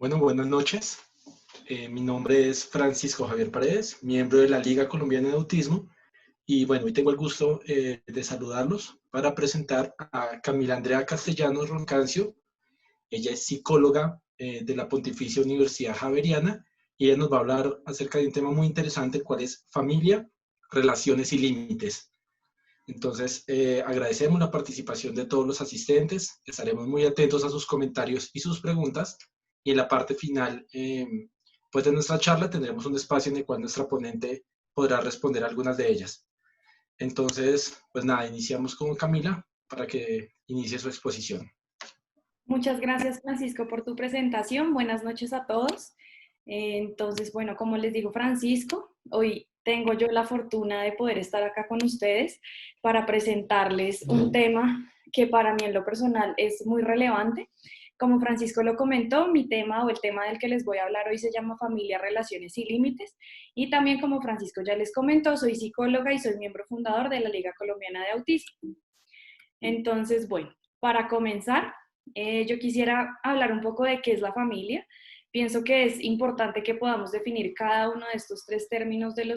Bueno, buenas noches. Mi nombre es Francisco Javier Paredes, miembro de la Liga Colombiana de Autismo. Y bueno, hoy tengo el gusto de saludarlos para presentar a Camila Andrea Castellanos Roncancio. Ella es psicóloga de la Pontificia Universidad Javeriana y ella nos va a hablar acerca de un tema muy interesante, cuál es familia, relaciones y límites. Entonces, agradecemos la participación de todos los asistentes, estaremos muy atentos a sus comentarios y sus preguntas, y en la parte final pues de nuestra charla tendremos un espacio en el cual nuestra ponente podrá responder algunas de ellas. Entonces, pues nada, iniciamos con Camila para que inicie su exposición. Muchas gracias, Francisco, por tu presentación. Buenas noches a todos. Entonces, bueno, como les digo, Francisco, hoy tengo yo la fortuna de poder estar acá con ustedes para presentarles un tema que para mí en lo personal es muy relevante. Como Francisco lo comentó, mi tema o el tema del que les voy a hablar hoy se llama Familia, Relaciones y Límites. Y también, como Francisco ya les comentó, soy psicóloga y soy miembro fundador de la Liga Colombiana de Autismo. Entonces, bueno, para comenzar, yo quisiera hablar un poco de qué es la familia. Pienso que es importante que podamos definir cada uno de estos tres términos en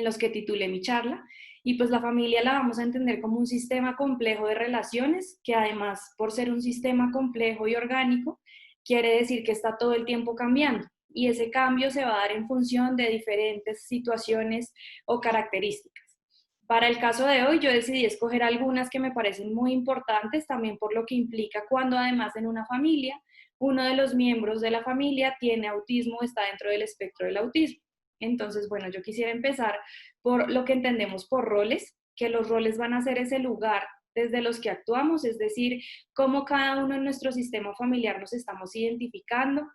los que titulé mi charla. Y pues la familia la vamos a entender como un sistema complejo de relaciones, que además, por ser un sistema complejo y orgánico, quiere decir que está todo el tiempo cambiando. Y ese cambio se va a dar en función de diferentes situaciones o características. Para el caso de hoy, yo decidí escoger algunas que me parecen muy importantes, también por lo que implica cuando además en una familia, uno de los miembros de la familia tiene autismo o está dentro del espectro del autismo. Entonces, bueno, yo quisiera empezar por lo que entendemos por roles, que los roles van a ser ese lugar desde los que actuamos, es decir, cómo cada uno en nuestro sistema familiar nos estamos identificando.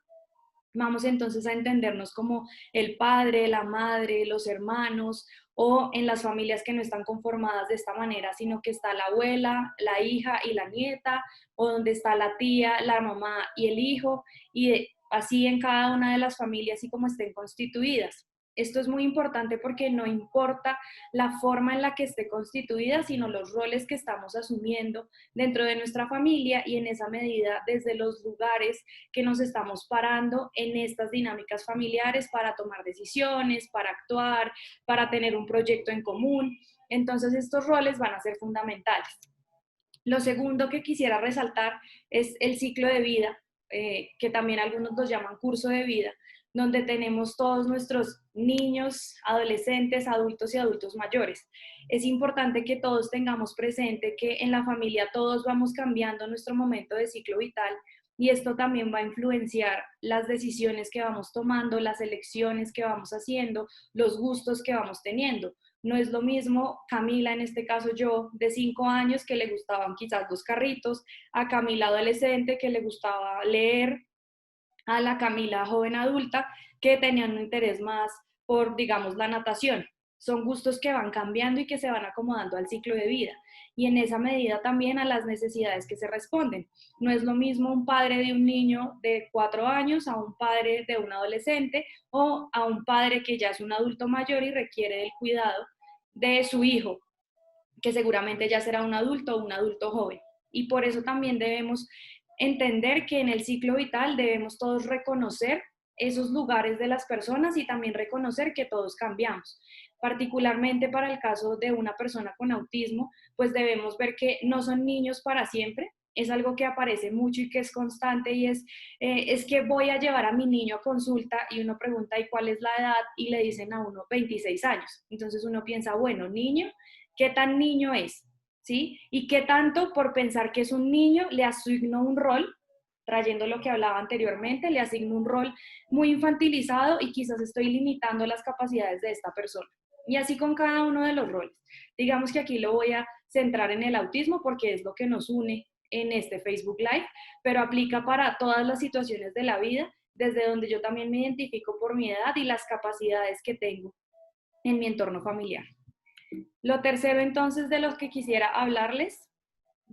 Vamos entonces a entendernos como el padre, la madre, los hermanos, o en las familias que no están conformadas de esta manera, sino que está la abuela, la hija y la nieta, o donde está la tía, la mamá y el hijo, y así en cada una de las familias y como estén constituidas. Esto es muy importante porque no importa la forma en la que esté constituida, sino los roles que estamos asumiendo dentro de nuestra familia y en esa medida desde los lugares que nos estamos parando en estas dinámicas familiares para tomar decisiones, para actuar, para tener un proyecto en común. Entonces estos roles van a ser fundamentales. Lo segundo que quisiera resaltar es el ciclo de vida, que también algunos los llaman curso de vida, donde tenemos todos nuestros niños, adolescentes, adultos y adultos mayores. Es importante que todos tengamos presente que en la familia todos vamos cambiando nuestro momento de ciclo vital y esto también va a influenciar las decisiones que vamos tomando, las elecciones que vamos haciendo, los gustos que vamos teniendo. No es lo mismo Camila, en este caso yo, de 5 años, que le gustaban quizás los carritos, a Camila adolescente, que le gustaba leer, a la Camila joven adulta, que tenía un interés más por, digamos, la natación. Son gustos que van cambiando y que se van acomodando al ciclo de vida. Y en esa medida también a las necesidades que se responden. No es lo mismo un padre de un niño de 4 años a un padre de un adolescente o a un padre que ya es un adulto mayor y requiere del cuidado de su hijo, que seguramente ya será un adulto o un adulto joven. Y por eso también debemos entender que en el ciclo vital debemos todos reconocer esos lugares de las personas y también reconocer que todos cambiamos. Particularmente para el caso de una persona con autismo, pues debemos ver que no son niños para siempre. Es algo que aparece mucho y que es constante y es que voy a llevar a mi niño a consulta y uno pregunta ¿y cuál es la edad? Y le dicen a uno 26 años. Entonces uno piensa, bueno, niño, ¿qué tan niño es? ¿Sí? Y qué tanto por pensar que es un niño le asigno un rol, trayendo lo que hablaba anteriormente, le asigno un rol muy infantilizado y quizás estoy limitando las capacidades de esta persona. Y así con cada uno de los roles. Digamos que aquí lo voy a centrar en el autismo porque es lo que nos une en este Facebook Live, pero aplica para todas las situaciones de la vida, desde donde yo también me identifico por mi edad y las capacidades que tengo en mi entorno familiar. Lo tercero entonces de los que quisiera hablarles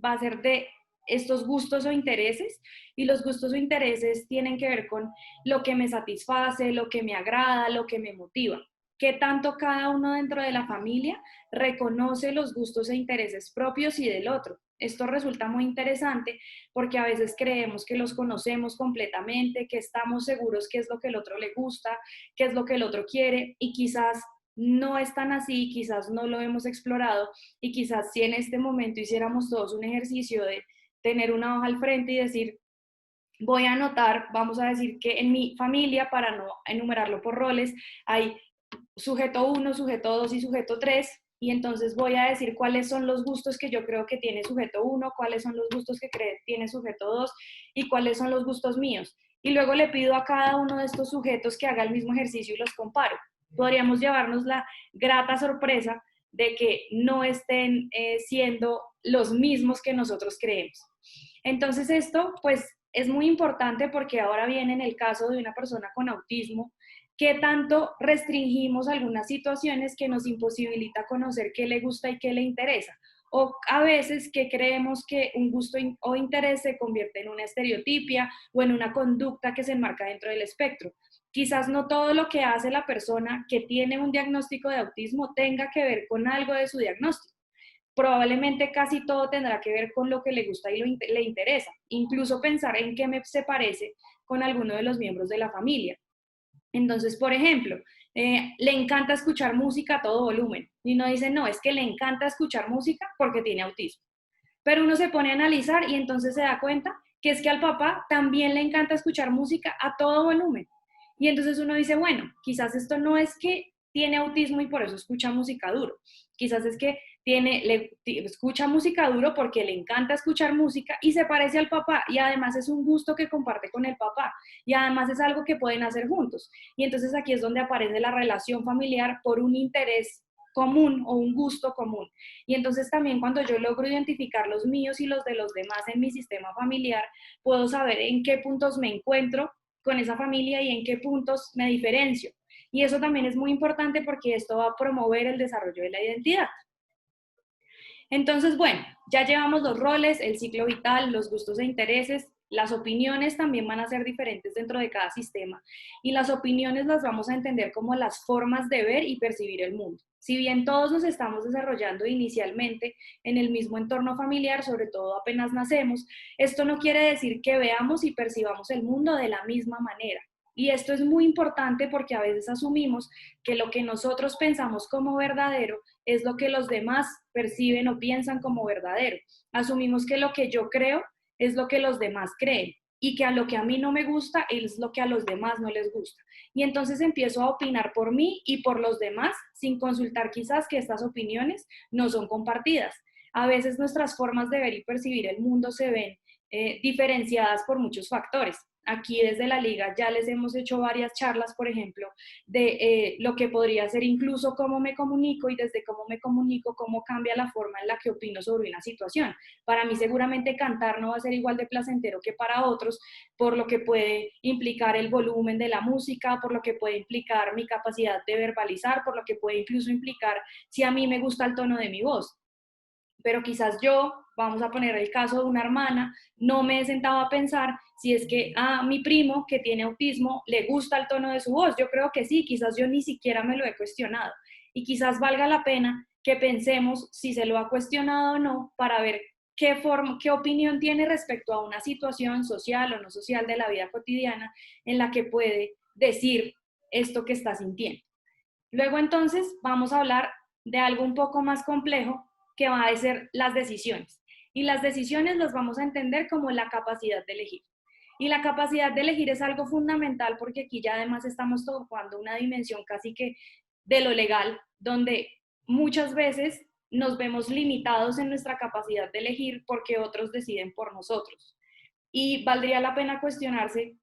va a ser de estos gustos o intereses, y los gustos o intereses tienen que ver con lo que me satisface, lo que me agrada, lo que me motiva. qué tanto cada uno dentro de la familia reconoce los gustos e intereses propios y del otro. Esto resulta muy interesante porque a veces creemos que los conocemos completamente, que estamos seguros qué es lo que el otro le gusta, qué es lo que el otro quiere, y quizás no es tan así, quizás no lo hemos explorado, y quizás si en este momento hiciéramos todos un ejercicio de tener una hoja al frente y decir, voy a anotar, vamos a decir que en mi familia, para no enumerarlo por roles, hay sujeto uno, sujeto 2 y sujeto 3, y entonces voy a decir cuáles son los gustos que yo creo que tiene sujeto uno, cuáles son los gustos que tiene sujeto 2 y cuáles son los gustos míos. Y luego le pido a cada uno de estos sujetos que haga el mismo ejercicio y los comparo. Podríamos llevarnos la grata sorpresa de que no estén siendo los mismos que nosotros creemos. Entonces esto pues es muy importante porque ahora viene en el caso de una persona con autismo, qué tanto restringimos algunas situaciones que nos imposibilita conocer qué le gusta y qué le interesa. O a veces que creemos que un gusto o interés se convierte en una estereotipia o en una conducta que se enmarca dentro del espectro. Quizás no todo lo que hace la persona que tiene un diagnóstico de autismo tenga que ver con algo de su diagnóstico. Probablemente casi todo tendrá que ver con lo que le gusta y le interesa. Incluso pensar en qué se parece con alguno de los miembros de la familia. Entonces, por ejemplo, le encanta escuchar música a todo volumen. Y uno dice, no, es que le encanta escuchar música porque tiene autismo. Pero uno se pone a analizar y entonces se da cuenta que es que al papá también le encanta escuchar música a todo volumen. Y entonces uno dice, bueno, quizás esto no es que tiene autismo y por eso escucha música duro. Quizás es que escucha música duro porque le encanta escuchar música y se parece al papá, y además es un gusto que comparte con el papá, y además es algo que pueden hacer juntos. Y entonces aquí es donde aparece la relación familiar por un interés común o un gusto común. Y entonces también cuando yo logro identificar los míos y los de los demás en mi sistema familiar, puedo saber en qué puntos me encuentro con esa familia y en qué puntos me diferencio. Y eso también es muy importante porque esto va a promover el desarrollo de la identidad. Entonces, bueno, ya llevamos los roles, el ciclo vital, los gustos e intereses. Las opiniones también van a ser diferentes dentro de cada sistema, y las opiniones las vamos a entender como las formas de ver y percibir el mundo. Si bien todos nos estamos desarrollando inicialmente en el mismo entorno familiar, sobre todo apenas nacemos, esto no quiere decir que veamos y percibamos el mundo de la misma manera. Y esto es muy importante porque a veces asumimos que lo que nosotros pensamos como verdadero es lo que los demás perciben o piensan como verdadero. Asumimos que lo que yo creo es lo que los demás creen, y que a lo que a mí no me gusta es lo que a los demás no les gusta. Y entonces empiezo a opinar por mí y por los demás sin consultar quizás que estas opiniones no son compartidas. A veces nuestras formas de ver y percibir el mundo se ven diferenciadas por muchos factores. Aquí desde la liga ya les hemos hecho varias charlas, por ejemplo, de lo que podría ser incluso cómo me comunico, y desde cómo me comunico, cómo cambia la forma en la que opino sobre una situación. Para mí seguramente cantar no va a ser igual de placentero que para otros, por lo que puede implicar el volumen de la música, por lo que puede implicar mi capacidad de verbalizar, por lo que puede incluso implicar si a mí me gusta el tono de mi voz. Pero quizás yo, vamos a poner el caso de una hermana, no me he sentado a pensar si es que a mi primo que tiene autismo le gusta el tono de su voz. Yo creo que sí, quizás yo ni siquiera me lo he cuestionado, y quizás valga la pena que pensemos si se lo ha cuestionado o no, para ver qué opinión tiene respecto a una situación social o no social de la vida cotidiana en la que puede decir esto que está sintiendo. Luego entonces vamos a hablar de algo un poco más complejo, que va a ser las decisiones. Y las decisiones las vamos a entender como la capacidad de elegir. Y la capacidad de elegir es algo fundamental porque aquí ya además estamos tocando una dimensión casi que de lo legal, donde muchas veces nos vemos limitados en nuestra capacidad de elegir porque otros deciden por nosotros. Y valdría la pena cuestionarse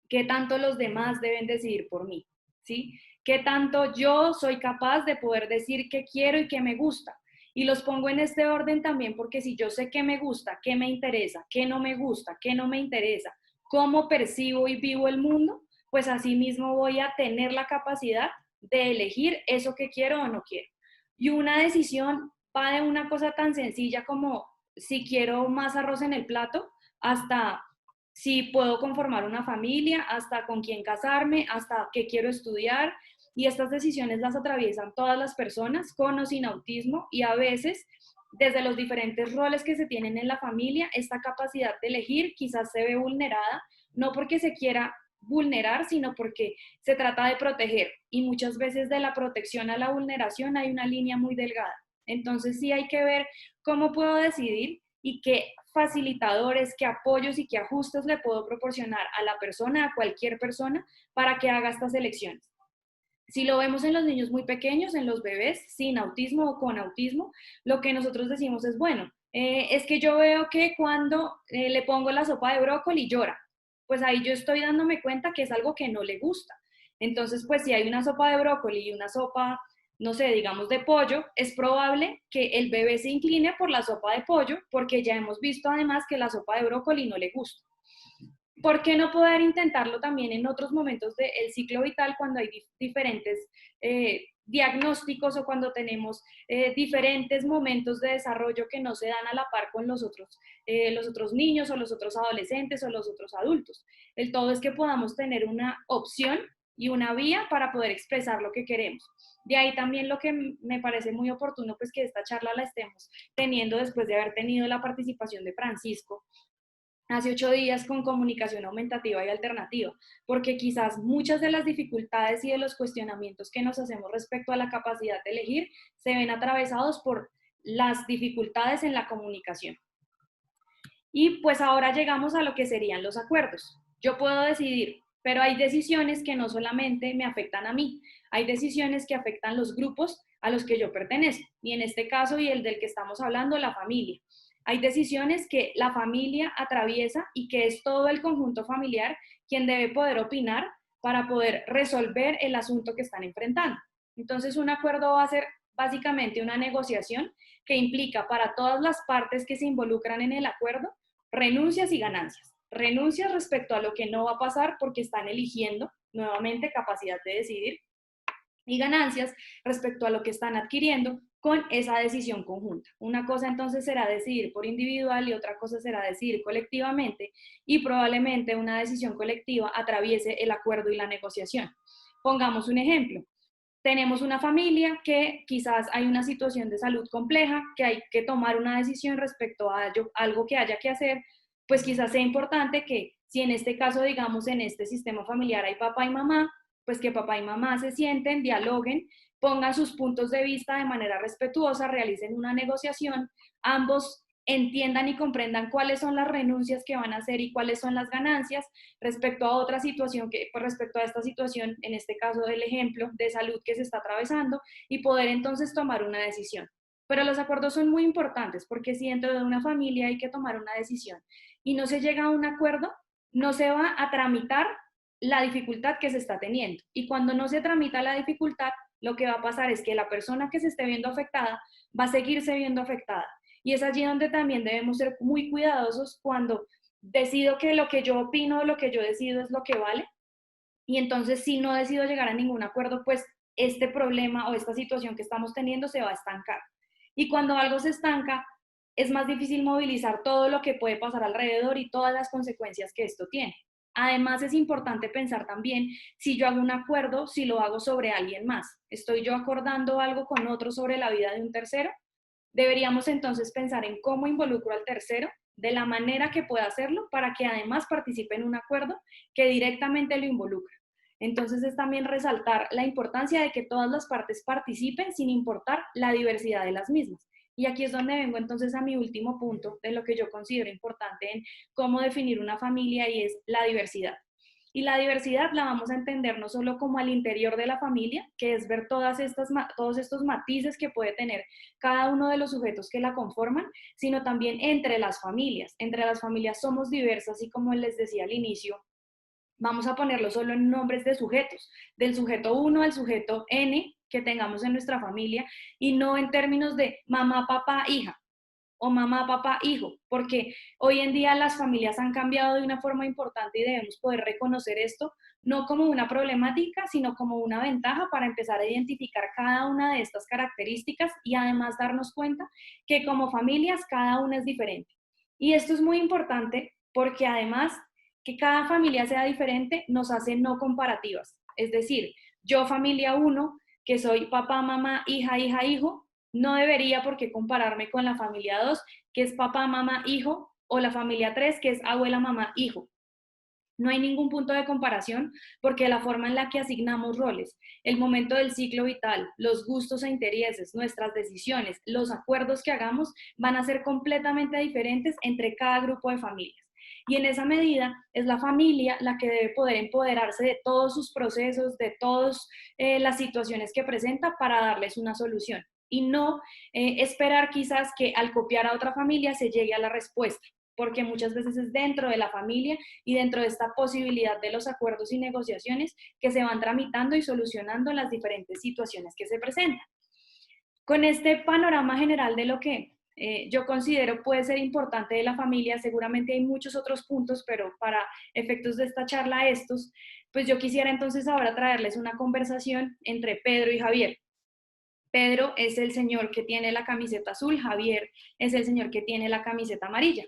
qué tanto los demás deben decidir por mí, ¿sí? ¿Qué tanto yo soy capaz de poder decir qué quiero y qué me gusta? Y los pongo en este orden también porque si yo sé qué me gusta, qué me interesa, qué no me gusta, qué no me interesa, cómo percibo y vivo el mundo, pues así mismo voy a tener la capacidad de elegir eso que quiero o no quiero. Y una decisión va de una cosa tan sencilla como si quiero más arroz en el plato, hasta si puedo conformar una familia, hasta con quién casarme, hasta qué quiero estudiar, y estas decisiones las atraviesan todas las personas con o sin autismo y a veces desde los diferentes roles que se tienen en la familia, esta capacidad de elegir quizás se ve vulnerada, no porque se quiera vulnerar, sino porque se trata de proteger y muchas veces de la protección a la vulneración hay una línea muy delgada. Entonces sí hay que ver cómo puedo decidir y qué facilitadores, qué apoyos y qué ajustes le puedo proporcionar a la persona, a cualquier persona, para que haga estas elecciones. Si lo vemos en los niños muy pequeños, en los bebés sin autismo o con autismo, lo que nosotros decimos es, bueno, es que yo veo que cuando le pongo la sopa de brócoli llora, pues ahí yo estoy dándome cuenta que es algo que no le gusta. Entonces, pues si hay una sopa de brócoli y una sopa, no sé, digamos de pollo, es probable que el bebé se incline por la sopa de pollo porque ya hemos visto además que la sopa de brócoli no le gusta. ¿Por qué no poder intentarlo también en otros momentos del ciclo vital cuando hay diferentes diagnósticos o cuando tenemos diferentes momentos de desarrollo que no se dan a la par con los otros niños o los otros adolescentes o los otros adultos? El todo es que podamos tener una opción y una vía para poder expresar lo que queremos. De ahí también lo que me parece muy oportuno, pues que esta charla la estemos teniendo después de haber tenido la participación de Francisco hace 8 días con comunicación aumentativa y alternativa, porque quizás muchas de las dificultades y de los cuestionamientos que nos hacemos respecto a la capacidad de elegir se ven atravesados por las dificultades en la comunicación. Y pues ahora llegamos a lo que serían los acuerdos. Yo puedo decidir, pero hay decisiones que no solamente me afectan a mí, hay decisiones que afectan los grupos a los que yo pertenezco, y en este caso y el del que estamos hablando, la familia. Hay decisiones que la familia atraviesa y que es todo el conjunto familiar quien debe poder opinar para poder resolver el asunto que están enfrentando. Entonces, un acuerdo va a ser básicamente una negociación que implica para todas las partes que se involucran en el acuerdo renuncias y ganancias. Renuncias respecto a lo que no va a pasar porque están eligiendo nuevamente capacidad de decidir y ganancias respecto a lo que están adquiriendo con esa decisión conjunta. Una cosa entonces será decidir por individual y otra cosa será decidir colectivamente y probablemente una decisión colectiva atraviese el acuerdo y la negociación. Pongamos un ejemplo. Tenemos una familia que quizás hay una situación de salud compleja, que hay que tomar una decisión respecto a algo que haya que hacer, pues quizás sea importante que si en este caso, digamos, en este sistema familiar hay papá y mamá, pues que papá y mamá se sienten, dialoguen, pongan sus puntos de vista de manera respetuosa, realicen una negociación, ambos entiendan y comprendan cuáles son las renuncias que van a hacer y cuáles son las ganancias respecto a otra situación, pues respecto a esta situación, en este caso del ejemplo de salud que se está atravesando, y poder entonces tomar una decisión. Pero los acuerdos son muy importantes porque si dentro de una familia hay que tomar una decisión y no se llega a un acuerdo, no se va a tramitar la dificultad que se está teniendo. Y cuando no se tramita la dificultad, lo que va a pasar es que la persona que se esté viendo afectada va a seguirse viendo afectada. Y es allí donde también debemos ser muy cuidadosos cuando decido que lo que yo opino, lo que yo decido es lo que vale. Y entonces si no decido llegar a ningún acuerdo, pues este problema o esta situación que estamos teniendo se va a estancar. Y cuando algo se estanca, es más difícil movilizar todo lo que puede pasar alrededor y todas las consecuencias que esto tiene. Además, es importante pensar también si yo hago un acuerdo, si lo hago sobre alguien más. ¿Estoy yo acordando algo con otro sobre la vida de un tercero? Deberíamos entonces pensar en cómo involucro al tercero de la manera que pueda hacerlo para que además participe en un acuerdo que directamente lo involucra. Entonces es también resaltar la importancia de que todas las partes participen sin importar la diversidad de las mismas. Y aquí es donde vengo entonces a mi último punto de lo que yo considero importante en cómo definir una familia y es la diversidad. Y la diversidad la vamos a entender no solo como al interior de la familia, que es ver todos estos matices que puede tener cada uno de los sujetos que la conforman, sino también entre las familias. Entre las familias somos diversas y como les decía al inicio, vamos a ponerlo solo en nombres de sujetos, del sujeto 1 al sujeto N que tengamos en nuestra familia y no en términos de mamá, papá, hija o mamá, papá, hijo, porque hoy en día las familias han cambiado de una forma importante y debemos poder reconocer esto no como una problemática, sino como una ventaja para empezar a identificar cada una de estas características y además darnos cuenta que como familias cada una es diferente. Y esto es muy importante porque además que cada familia sea diferente nos hace no comparativas. Es decir, yo familia uno, que soy papá, mamá, hija, hija, hijo, no debería por qué compararme con la familia 2, que es papá, mamá, hijo, o la familia 3, que es abuela, mamá, hijo. No hay ningún punto de comparación porque la forma en la que asignamos roles, el momento del ciclo vital, los gustos e intereses, nuestras decisiones, los acuerdos que hagamos van a ser completamente diferentes entre cada grupo de familias. Y en esa medida es la familia la que debe poder empoderarse de todos sus procesos, de todas las situaciones que presenta para darles una solución. Y no esperar quizás que al copiar a otra familia se llegue a la respuesta, porque muchas veces es dentro de la familia y dentro de esta posibilidad de los acuerdos y negociaciones que se van tramitando y solucionando las diferentes situaciones que se presentan. Con este panorama general de lo que yo considero puede ser importante de la familia, seguramente hay muchos otros puntos, pero para efectos de esta charla estos, pues yo quisiera entonces ahora traerles una conversación entre Pedro y Javier. Pedro es el señor que tiene la camiseta azul, Javier es el señor que tiene la camiseta amarilla.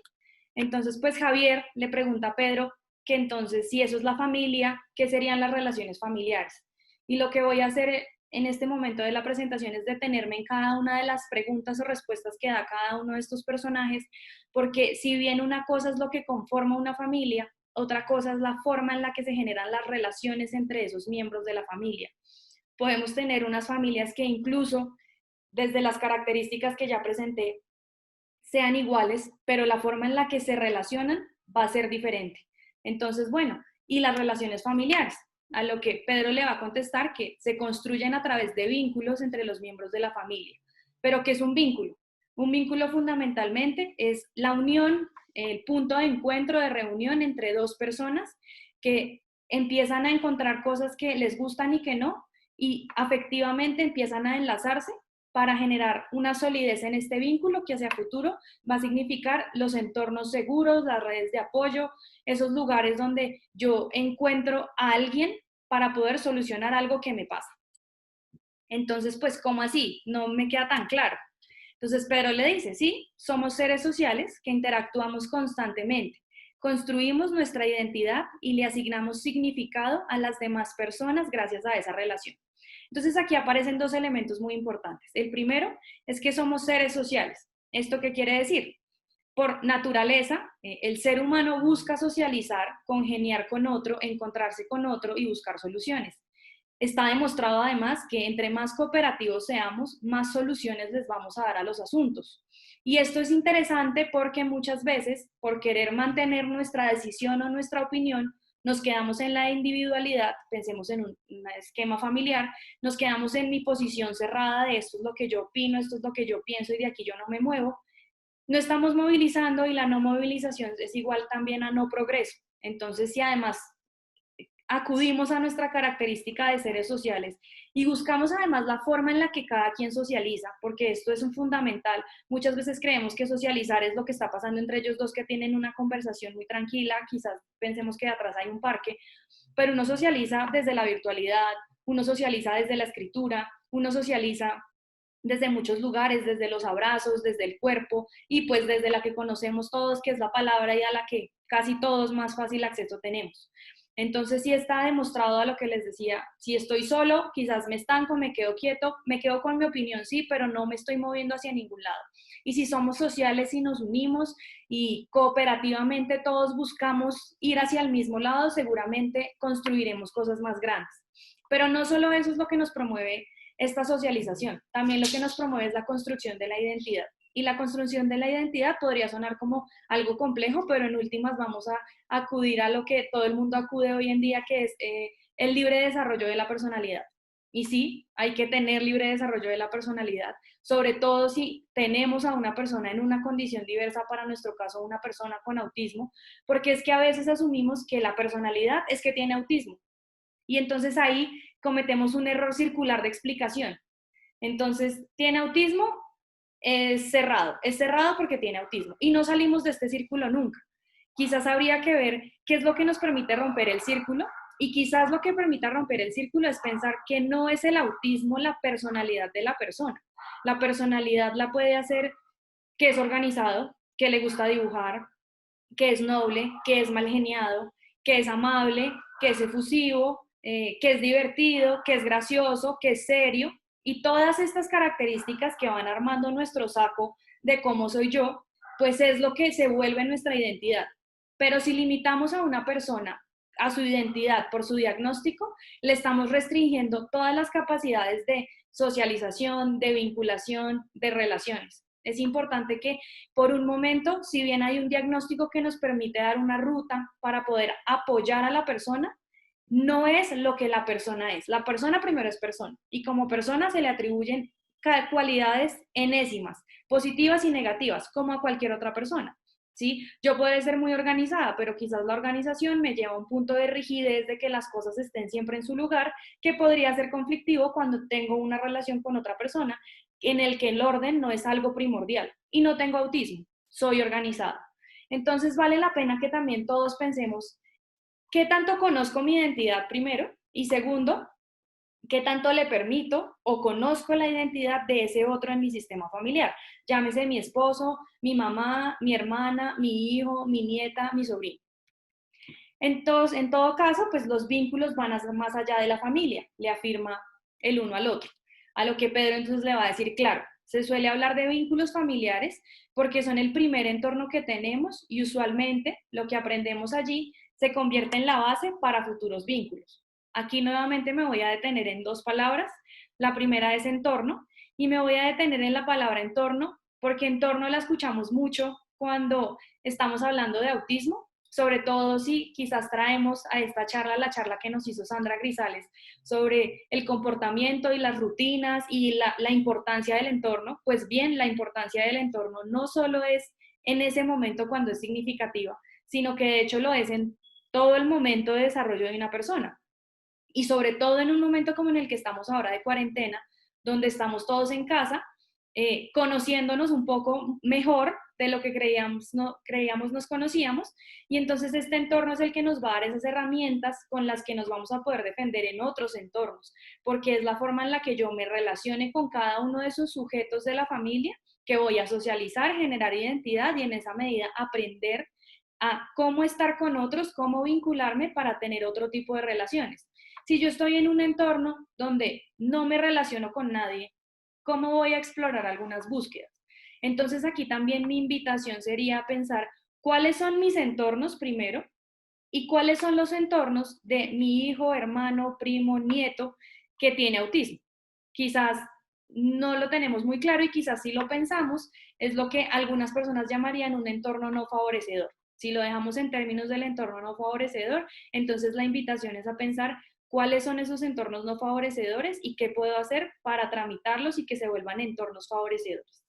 Entonces, pues Javier le pregunta a Pedro que entonces, si eso es la familia, ¿qué serían las relaciones familiares? Y lo que voy a hacer en este momento de la presentación es detenerme en cada una de las preguntas o respuestas que da cada uno de estos personajes, porque si bien una cosa es lo que conforma una familia, otra cosa es la forma en la que se generan las relaciones entre esos miembros de la familia. Podemos tener unas familias que incluso desde las características que ya presenté sean iguales, pero la forma en la que se relacionan va a ser diferente. Entonces, bueno, y las relaciones familiares, a lo que Pedro le va a contestar que se construyen a través de vínculos entre los miembros de la familia. Pero ¿qué es un vínculo? Un vínculo fundamentalmente es la unión, el punto de encuentro, de reunión entre dos personas que empiezan a encontrar cosas que les gustan y que no, y afectivamente empiezan a enlazarse para generar una solidez en este vínculo que hacia futuro va a significar los entornos seguros, las redes de apoyo, esos lugares donde yo encuentro a alguien para poder solucionar algo que me pasa. Entonces, pues, ¿cómo así? No me queda tan claro. Entonces, Pedro le dice, sí, somos seres sociales que interactuamos constantemente, construimos nuestra identidad y le asignamos significado a las demás personas gracias a esa relación. Entonces, aquí aparecen dos elementos muy importantes. El primero es que somos seres sociales. ¿Esto qué quiere decir? Por naturaleza, el ser humano busca socializar, congeniar con otro, encontrarse con otro y buscar soluciones. Está demostrado además que entre más cooperativos seamos, más soluciones les vamos a dar a los asuntos. Y esto es interesante porque muchas veces, por querer mantener nuestra decisión o nuestra opinión, nos quedamos en la individualidad, pensemos en un esquema familiar, nos quedamos en mi posición cerrada de esto es lo que yo opino, esto es lo que yo pienso y de aquí yo no me muevo. No estamos movilizando y la no movilización es igual también a no progreso. Entonces, si además acudimos a nuestra característica de seres sociales y buscamos además la forma en la que cada quien socializa, porque esto es un fundamental. Muchas veces creemos que socializar es lo que está pasando entre ellos dos que tienen una conversación muy tranquila, quizás pensemos que de atrás hay un parque, pero uno socializa desde la virtualidad, uno socializa desde la escritura, uno socializa desde muchos lugares, desde los abrazos, desde el cuerpo y pues desde la que conocemos todos, que es la palabra y a la que casi todos más fácil acceso tenemos. Entonces sí está demostrado a lo que les decía, si estoy solo, quizás me estanco, me quedo quieto, me quedo con mi opinión, sí, pero no me estoy moviendo hacia ningún lado. Y si somos sociales y nos unimos y cooperativamente todos buscamos ir hacia el mismo lado, seguramente construiremos cosas más grandes. Pero no solo eso es lo que nos promueve esta socialización, también lo que nos promueve es la construcción de la identidad. Y la construcción de la identidad podría sonar como algo complejo, pero en últimas vamos a acudir a lo que todo el mundo acude hoy en día, que es el libre desarrollo de la personalidad. Y sí, hay que tener libre desarrollo de la personalidad, sobre todo si tenemos a una persona en una condición diversa, para nuestro caso una persona con autismo, porque es que a veces asumimos que la personalidad es que tiene autismo. Y entonces ahí cometemos un error circular de explicación. Entonces, ¿tiene autismo? Es cerrado porque tiene autismo y no salimos de este círculo nunca. Quizás habría que ver qué es lo que nos permite romper el círculo y quizás lo que permita romper el círculo es pensar que no es el autismo la personalidad de la persona. La personalidad la puede hacer que es organizado, que le gusta dibujar, que es noble, que es mal geniado, que es amable, que es efusivo, que es divertido, que es gracioso, que es serio, y todas estas características que van armando nuestro saco de cómo soy yo, pues es lo que se vuelve nuestra identidad. Pero si limitamos a una persona a su identidad por su diagnóstico, le estamos restringiendo todas las capacidades de socialización, de vinculación, de relaciones. Es importante que por un momento, si bien hay un diagnóstico que nos permite dar una ruta para poder apoyar a la persona, no es lo que la persona es. La persona primero es persona y como persona se le atribuyen cualidades enésimas, positivas y negativas, como a cualquier otra persona. ¿Sí? Yo puedo ser muy organizada, pero quizás la organización me lleva a un punto de rigidez de que las cosas estén siempre en su lugar, que podría ser conflictivo cuando tengo una relación con otra persona en el que el orden no es algo primordial. Y no tengo autismo, soy organizada. Entonces vale la pena que también todos pensemos qué tanto conozco mi identidad primero y segundo, qué tanto le permito o conozco la identidad de ese otro en mi sistema familiar. Llámese mi esposo, mi mamá, mi hermana, mi hijo, mi nieta, mi sobrino. Entonces, en todo caso, pues los vínculos van a ser más allá de la familia, le afirma el uno al otro. A lo que Pedro entonces le va a decir, claro, se suele hablar de vínculos familiares porque son el primer entorno que tenemos y usualmente lo que aprendemos allí se convierte en la base para futuros vínculos. Aquí nuevamente me voy a detener en dos palabras. La primera es entorno y me voy a detener en la palabra entorno porque entorno la escuchamos mucho cuando estamos hablando de autismo, sobre todo si quizás traemos a esta charla la charla que nos hizo Sandra Grisales sobre el comportamiento y las rutinas y la importancia del entorno. Pues bien, la importancia del entorno no solo es en ese momento cuando es significativa, sino que de hecho lo es en todo el momento de desarrollo de una persona. Y sobre todo en un momento como en el que estamos ahora de cuarentena, donde estamos todos en casa, conociéndonos un poco mejor de lo que creíamos nos conocíamos, y entonces este entorno es el que nos va a dar esas herramientas con las que nos vamos a poder defender en otros entornos, porque es la forma en la que yo me relacione con cada uno de esos sujetos de la familia que voy a socializar, generar identidad y en esa medida aprender a cómo estar con otros, cómo vincularme para tener otro tipo de relaciones. Si yo estoy en un entorno donde no me relaciono con nadie, ¿cómo voy a explorar algunas búsquedas? Entonces aquí también mi invitación sería pensar cuáles son mis entornos primero y cuáles son los entornos de mi hijo, hermano, primo, nieto que tiene autismo. Quizás no lo tenemos muy claro y quizás si lo pensamos es lo que algunas personas llamarían un entorno no favorecedor. Si lo dejamos en términos del entorno no favorecedor, entonces la invitación es a pensar cuáles son esos entornos no favorecedores y qué puedo hacer para tramitarlos y que se vuelvan entornos favorecedores.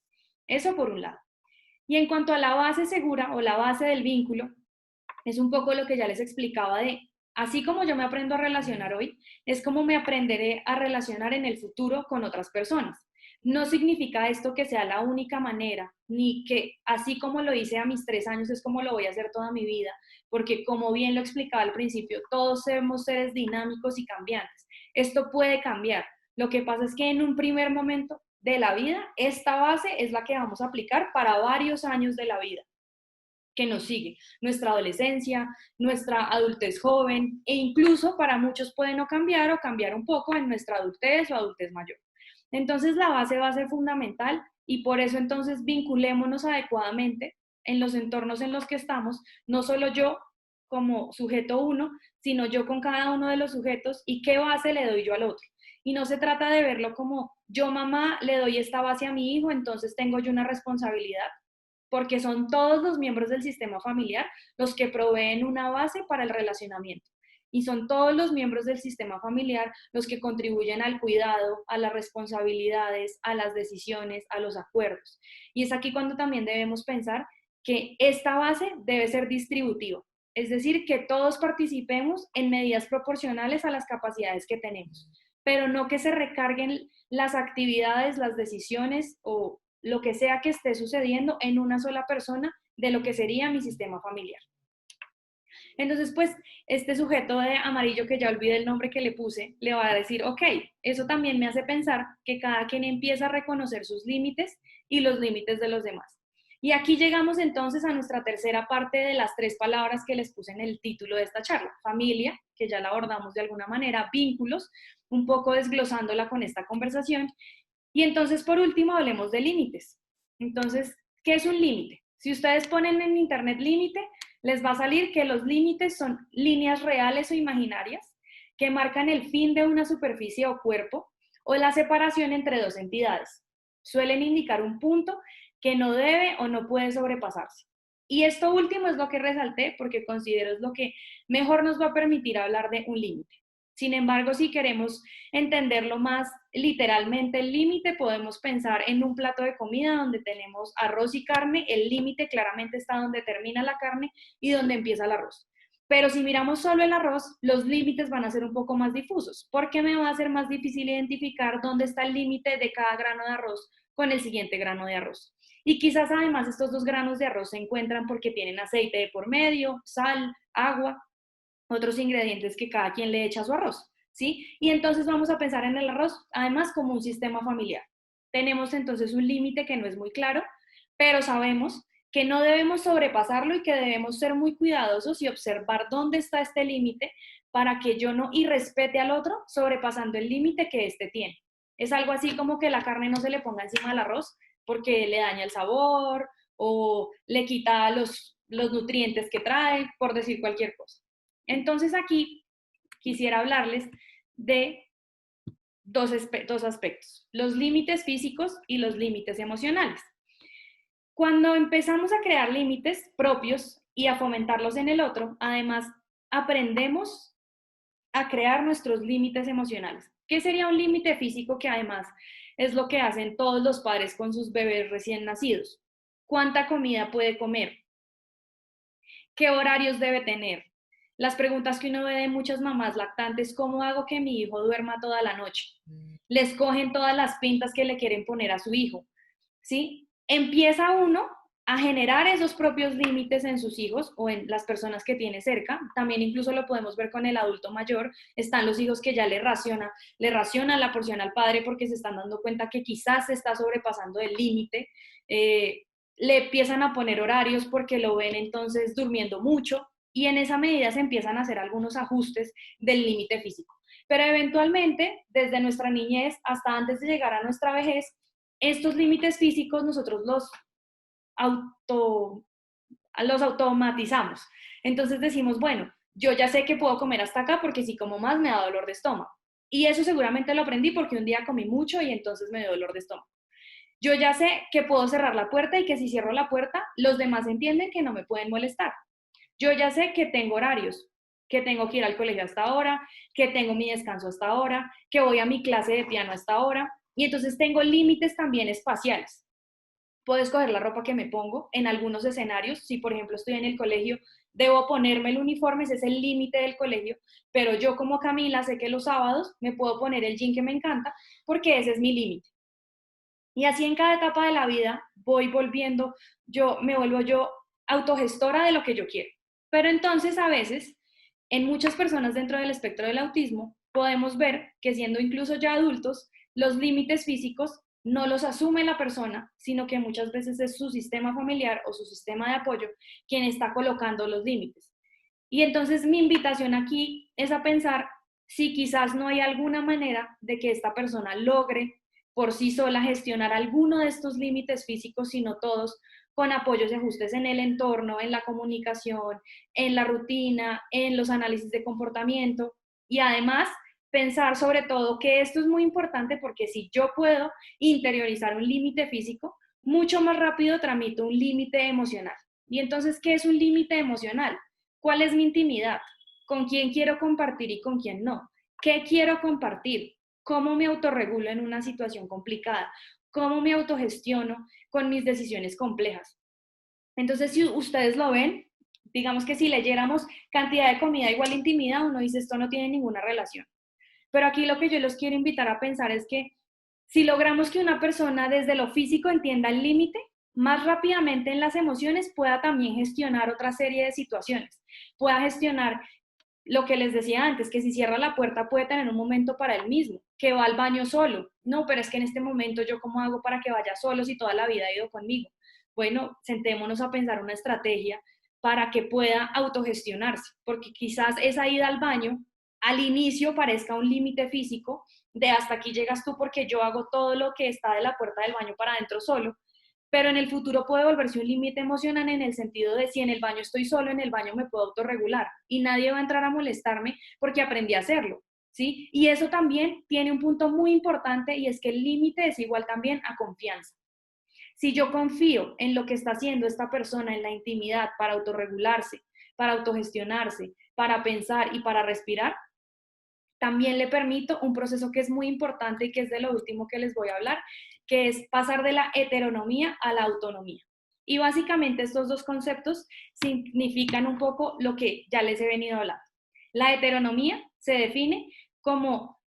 Eso por un lado. Y en cuanto a la base segura o la base del vínculo, es un poco lo que ya les explicaba de, así como yo me aprendo a relacionar hoy, es como me aprenderé a relacionar en el futuro con otras personas. No significa esto que sea la única manera, ni que así como lo hice a mis 3 años es como lo voy a hacer toda mi vida, porque como bien lo explicaba al principio, todos somos seres dinámicos y cambiantes. Esto puede cambiar. Lo que pasa es que en un primer momento de la vida, esta base es la que vamos a aplicar para varios años de la vida que nos sigue, nuestra adolescencia, nuestra adultez joven e incluso para muchos puede no cambiar o cambiar un poco en nuestra adultez o adultez mayor. Entonces la base va a ser fundamental y por eso entonces vinculémonos adecuadamente en los entornos en los que estamos, no solo yo como sujeto uno, sino yo con cada uno de los sujetos y qué base le doy yo al otro. Y no se trata de verlo como yo mamá le doy esta base a mi hijo, entonces tengo yo una responsabilidad, porque son todos los miembros del sistema familiar los que proveen una base para el relacionamiento. Y son todos los miembros del sistema familiar los que contribuyen al cuidado, a las responsabilidades, a las decisiones, a los acuerdos. Y es aquí cuando también debemos pensar que esta base debe ser distributiva, es decir, que todos participemos en medidas proporcionales a las capacidades que tenemos, pero no que se recarguen las actividades, las decisiones o lo que sea que esté sucediendo en una sola persona de lo que sería mi sistema familiar. Entonces, pues, este sujeto de amarillo, que ya olvidé el nombre que le puse, le va a decir, ok, eso también me hace pensar que cada quien empieza a reconocer sus límites y los límites de los demás. Y aquí llegamos entonces a nuestra tercera parte de las 3 palabras que les puse en el título de esta charla: familia, que ya la abordamos de alguna manera, vínculos, un poco desglosándola con esta conversación. Y entonces, por último, hablemos de límites. Entonces, ¿qué es un límite? Si ustedes ponen en internet límite, les va a salir que los límites son líneas reales o imaginarias que marcan el fin de una superficie o cuerpo o la separación entre dos entidades. Suelen indicar un punto que no debe o no puede sobrepasarse. Y esto último es lo que resalté porque considero es lo que mejor nos va a permitir hablar de un límite. Sin embargo, si queremos entenderlo más literalmente el límite, podemos pensar en un plato de comida donde tenemos arroz y carne, el límite claramente está donde termina la carne y donde empieza el arroz. Pero si miramos solo el arroz, los límites van a ser un poco más difusos, porque me va a ser más difícil identificar dónde está el límite de cada grano de arroz con el siguiente grano de arroz. Y quizás además estos dos granos de arroz se encuentran porque tienen aceite de por medio, sal, agua, otros ingredientes que cada quien le echa a su arroz, ¿sí? Y entonces vamos a pensar en el arroz, además, como un sistema familiar. Tenemos entonces un límite que no es muy claro, pero sabemos que no debemos sobrepasarlo y que debemos ser muy cuidadosos y observar dónde está este límite para que yo no irrespete al otro sobrepasando el límite que éste tiene. Es algo así como que la carne no se le ponga encima al arroz porque le daña el sabor o le quita los nutrientes que trae, por decir cualquier cosa. Entonces aquí quisiera hablarles de dos aspectos, los límites físicos y los límites emocionales. Cuando empezamos a crear límites propios y a fomentarlos en el otro, además aprendemos a crear nuestros límites emocionales. ¿Qué sería un límite físico? Que además es lo que hacen todos los padres con sus bebés recién nacidos. ¿Cuánta comida puede comer? ¿Qué horarios debe tener? Las preguntas que uno ve de muchas mamás lactantes: ¿cómo hago que mi hijo duerma toda la noche? Les cogen todas las pintas que le quieren poner a su hijo, ¿sí? Empieza uno a generar esos propios límites en sus hijos o en las personas que tiene cerca. También incluso lo podemos ver con el adulto mayor. Están los hijos que ya le racionan la porción al padre porque se están dando cuenta que quizás se está sobrepasando el límite. Le empiezan a poner horarios porque lo ven entonces durmiendo mucho y en esa medida se empiezan a hacer algunos ajustes del límite físico. Pero eventualmente, desde nuestra niñez hasta antes de llegar a nuestra vejez, estos límites físicos nosotros los automatizamos. Entonces decimos, bueno, yo ya sé que puedo comer hasta acá porque si como más me da dolor de estómago. Y eso seguramente lo aprendí porque un día comí mucho y entonces me dio dolor de estómago. Yo ya sé que puedo cerrar la puerta y que si cierro la puerta, los demás entienden que no me pueden molestar. Yo ya sé que tengo horarios, que tengo que ir al colegio hasta ahora, que tengo mi descanso hasta ahora, que voy a mi clase de piano hasta ahora. Y entonces tengo límites también espaciales. Puedo escoger la ropa que me pongo en algunos escenarios. Si, por ejemplo, estoy en el colegio, debo ponerme el uniforme, ese es el límite del colegio, pero yo como Camila sé que los sábados me puedo poner el jean que me encanta porque ese es mi límite. Y así en cada etapa de la vida me vuelvo yo autogestora de lo que yo quiero. Pero entonces a veces, en muchas personas dentro del espectro del autismo, podemos ver que siendo incluso ya adultos, los límites físicos no los asume la persona, sino que muchas veces es su sistema familiar o su sistema de apoyo quien está colocando los límites. Y entonces mi invitación aquí es a pensar si quizás no hay alguna manera de que esta persona logre por sí sola gestionar alguno de estos límites físicos, sino todos, con apoyos y ajustes en el entorno, en la comunicación, en la rutina, en los análisis de comportamiento y además pensar sobre todo que esto es muy importante porque si yo puedo interiorizar un límite físico, mucho más rápido tramito un límite emocional. Y entonces, ¿qué es un límite emocional? ¿Cuál es mi intimidad? ¿Con quién quiero compartir y con quién no? ¿Qué quiero compartir? ¿Cómo me autorregulo en una situación complicada? ¿Cómo me autogestiono con mis decisiones complejas? Entonces, si ustedes lo ven, digamos que si leyéramos cantidad de comida igual intimidad, uno dice esto no tiene ninguna relación. Pero aquí lo que yo los quiero invitar a pensar es que si logramos que una persona desde lo físico entienda el límite, más rápidamente en las emociones pueda también gestionar otra serie de situaciones, pueda gestionar lo que les decía antes, que si cierra la puerta puede tener un momento para él mismo, que va al baño solo. No, pero es que en este momento yo cómo hago para que vaya solo si toda la vida ha ido conmigo. Bueno, sentémonos a pensar una estrategia para que pueda autogestionarse, porque quizás esa ida al baño al inicio parezca un límite físico de hasta aquí llegas tú porque yo hago todo lo que está de la puerta del baño para adentro solo, pero en el futuro puede volverse un límite emocional en el sentido de si en el baño estoy solo, en el baño me puedo autorregular y nadie va a entrar a molestarme porque aprendí a hacerlo, ¿sí? Y eso también tiene un punto muy importante y es que el límite es igual también a confianza. Si yo confío en lo que está haciendo esta persona en la intimidad para autorregularse, para autogestionarse, para pensar y para respirar, también le permito un proceso que es muy importante y que es de lo último que les voy a hablar, que es pasar de la heteronomía a la autonomía. Y básicamente estos dos conceptos significan un poco lo que ya les he venido hablando. La heteronomía se define como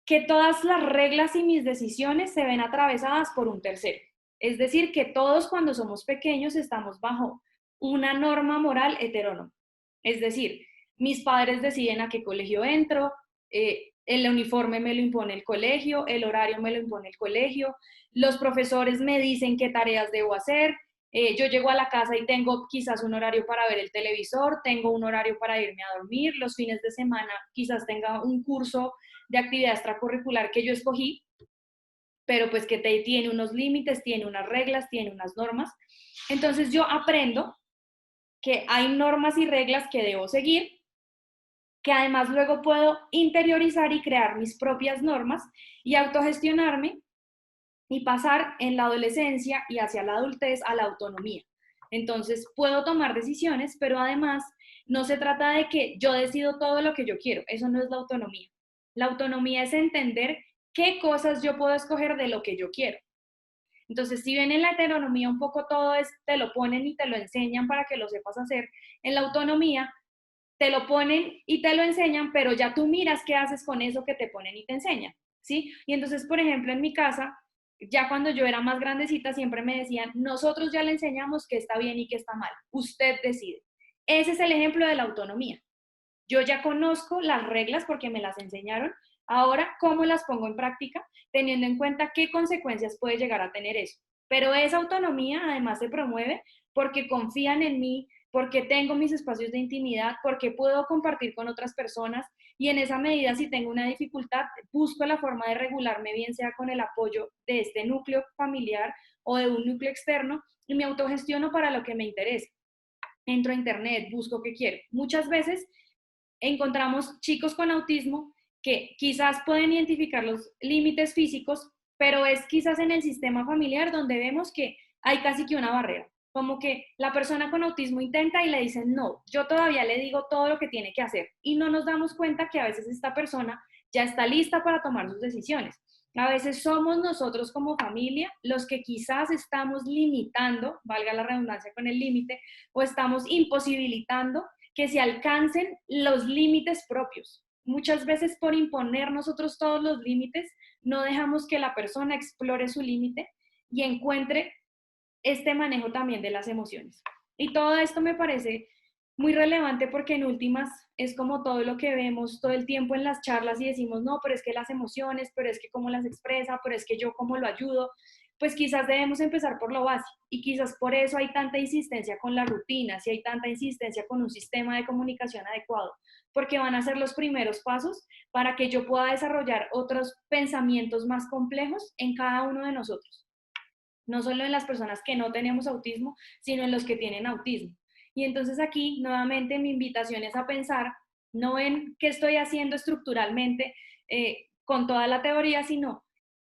que todas las reglas y mis decisiones se ven atravesadas por un tercero. Es decir, que todos cuando somos pequeños estamos bajo una norma moral heterónoma. Es decir, mis padres deciden a qué colegio entro, el uniforme me lo impone el colegio, el horario me lo impone el colegio, los profesores me dicen qué tareas debo hacer, yo llego a la casa y tengo quizás un horario para ver el televisor, tengo un horario para irme a dormir, los fines de semana quizás tenga un curso de actividad extracurricular que yo escogí, pero pues que tiene unos límites, tiene unas reglas, tiene unas normas. Entonces yo aprendo que hay normas y reglas que debo seguir, que además luego puedo interiorizar y crear mis propias normas y autogestionarme y pasar en la adolescencia y hacia la adultez a la autonomía. Entonces puedo tomar decisiones, pero además no se trata de que yo decido todo lo que yo quiero, eso no es la autonomía. La autonomía es entender qué cosas yo puedo escoger de lo que yo quiero. Entonces, si bien en la heteronomía un poco todo es, te lo ponen y te lo enseñan para que lo sepas hacer, en la autonomía te lo ponen y te lo enseñan, pero ya tú miras qué haces con eso que te ponen y te enseñan, ¿sí? Y entonces, por ejemplo, en mi casa, ya cuando yo era más grandecita, siempre me decían, nosotros ya le enseñamos qué está bien y qué está mal, usted decide. Ese es el ejemplo de la autonomía. Yo ya conozco las reglas porque me las enseñaron, ahora cómo las pongo en práctica, teniendo en cuenta qué consecuencias puede llegar a tener eso. Pero esa autonomía además se promueve porque confían en mí, porque tengo mis espacios de intimidad, porque puedo compartir con otras personas y en esa medida si tengo una dificultad, busco la forma de regularme, bien sea con el apoyo de este núcleo familiar o de un núcleo externo y me autogestiono para lo que me interesa. Entro a internet, busco qué quiero. Muchas veces encontramos chicos con autismo que quizás pueden identificar los límites físicos, pero es quizás en el sistema familiar donde vemos que hay casi que una barrera, como que la persona con autismo intenta y le dicen, no, yo todavía le digo todo lo que tiene que hacer y no nos damos cuenta que a veces esta persona ya está lista para tomar sus decisiones. A veces somos nosotros como familia los que quizás estamos limitando, valga la redundancia con el límite, o estamos imposibilitando que se alcancen los límites propios. Muchas veces por imponer nosotros todos los límites, no dejamos que la persona explore su límite y encuentre este manejo también de las emociones. Y todo esto me parece muy relevante porque en últimas es como todo lo que vemos todo el tiempo en las charlas y decimos, no, pero es que las emociones, pero es que cómo las expresa, pero es que yo cómo lo ayudo, pues quizás debemos empezar por lo básico y quizás por eso hay tanta insistencia con la rutina, si hay tanta insistencia con un sistema de comunicación adecuado, porque van a ser los primeros pasos para que yo pueda desarrollar otros pensamientos más complejos en cada uno de nosotros, no solo en las personas que no tenemos autismo, sino en los que tienen autismo. Y entonces aquí nuevamente mi invitación es a pensar no en qué estoy haciendo estructuralmente con toda la teoría, sino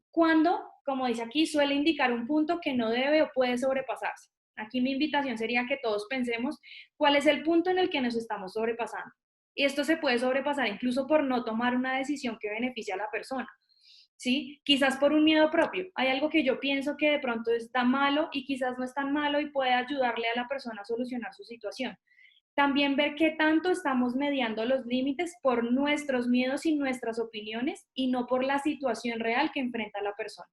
cuando, como dice aquí, suele indicar un punto que no debe o puede sobrepasarse. Aquí mi invitación sería que todos pensemos cuál es el punto en el que nos estamos sobrepasando. Y esto se puede sobrepasar incluso por no tomar una decisión que beneficie a la persona. ¿Sí? Quizás por un miedo propio. Hay algo que yo pienso que de pronto está malo y quizás no es tan malo y puede ayudarle a la persona a solucionar su situación. También ver qué tanto estamos mediando los límites por nuestros miedos y nuestras opiniones y no por la situación real que enfrenta la persona.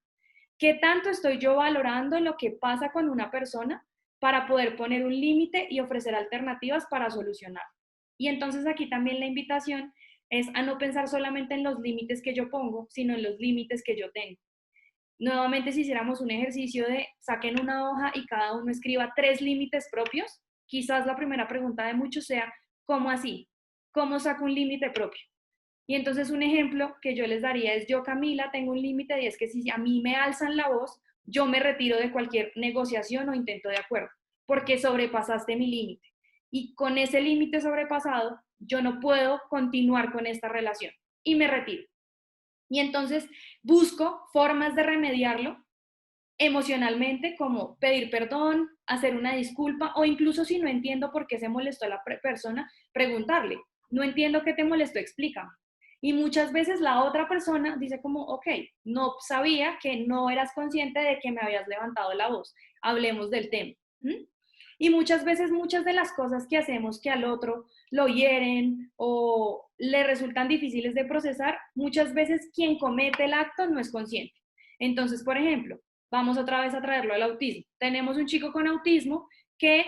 ¿Qué tanto estoy yo valorando lo que pasa con una persona para poder poner un límite y ofrecer alternativas para solucionar? Y entonces aquí también la invitación es a no pensar solamente en los límites que yo pongo, sino en los límites que yo tengo. Nuevamente, si hiciéramos un ejercicio de saquen una hoja y cada uno escriba 3 límites propios, quizás la primera pregunta de muchos sea, ¿cómo así? ¿Cómo saco un límite propio? Y entonces un ejemplo que yo les daría es, yo, Camila, tengo un límite y es que si a mí me alzan la voz, yo me retiro de cualquier negociación o intento de acuerdo, porque sobrepasaste mi límite. Y con ese límite sobrepasado, yo no puedo continuar con esta relación y me retiro. Y entonces busco formas de remediarlo emocionalmente, como pedir perdón, hacer una disculpa, o incluso si no entiendo por qué se molestó la persona, preguntarle, no entiendo qué te molestó, explícame. Y muchas veces la otra persona dice como, ok, no sabía que no eras consciente de que me habías levantado la voz, hablemos del tema. ¿Mm? Y muchas veces muchas de las cosas que hacemos que al otro lo hieren o le resultan difíciles de procesar, muchas veces quien comete el acto no es consciente. Entonces, por ejemplo, vamos otra vez a traerlo al autismo. Tenemos un chico con autismo que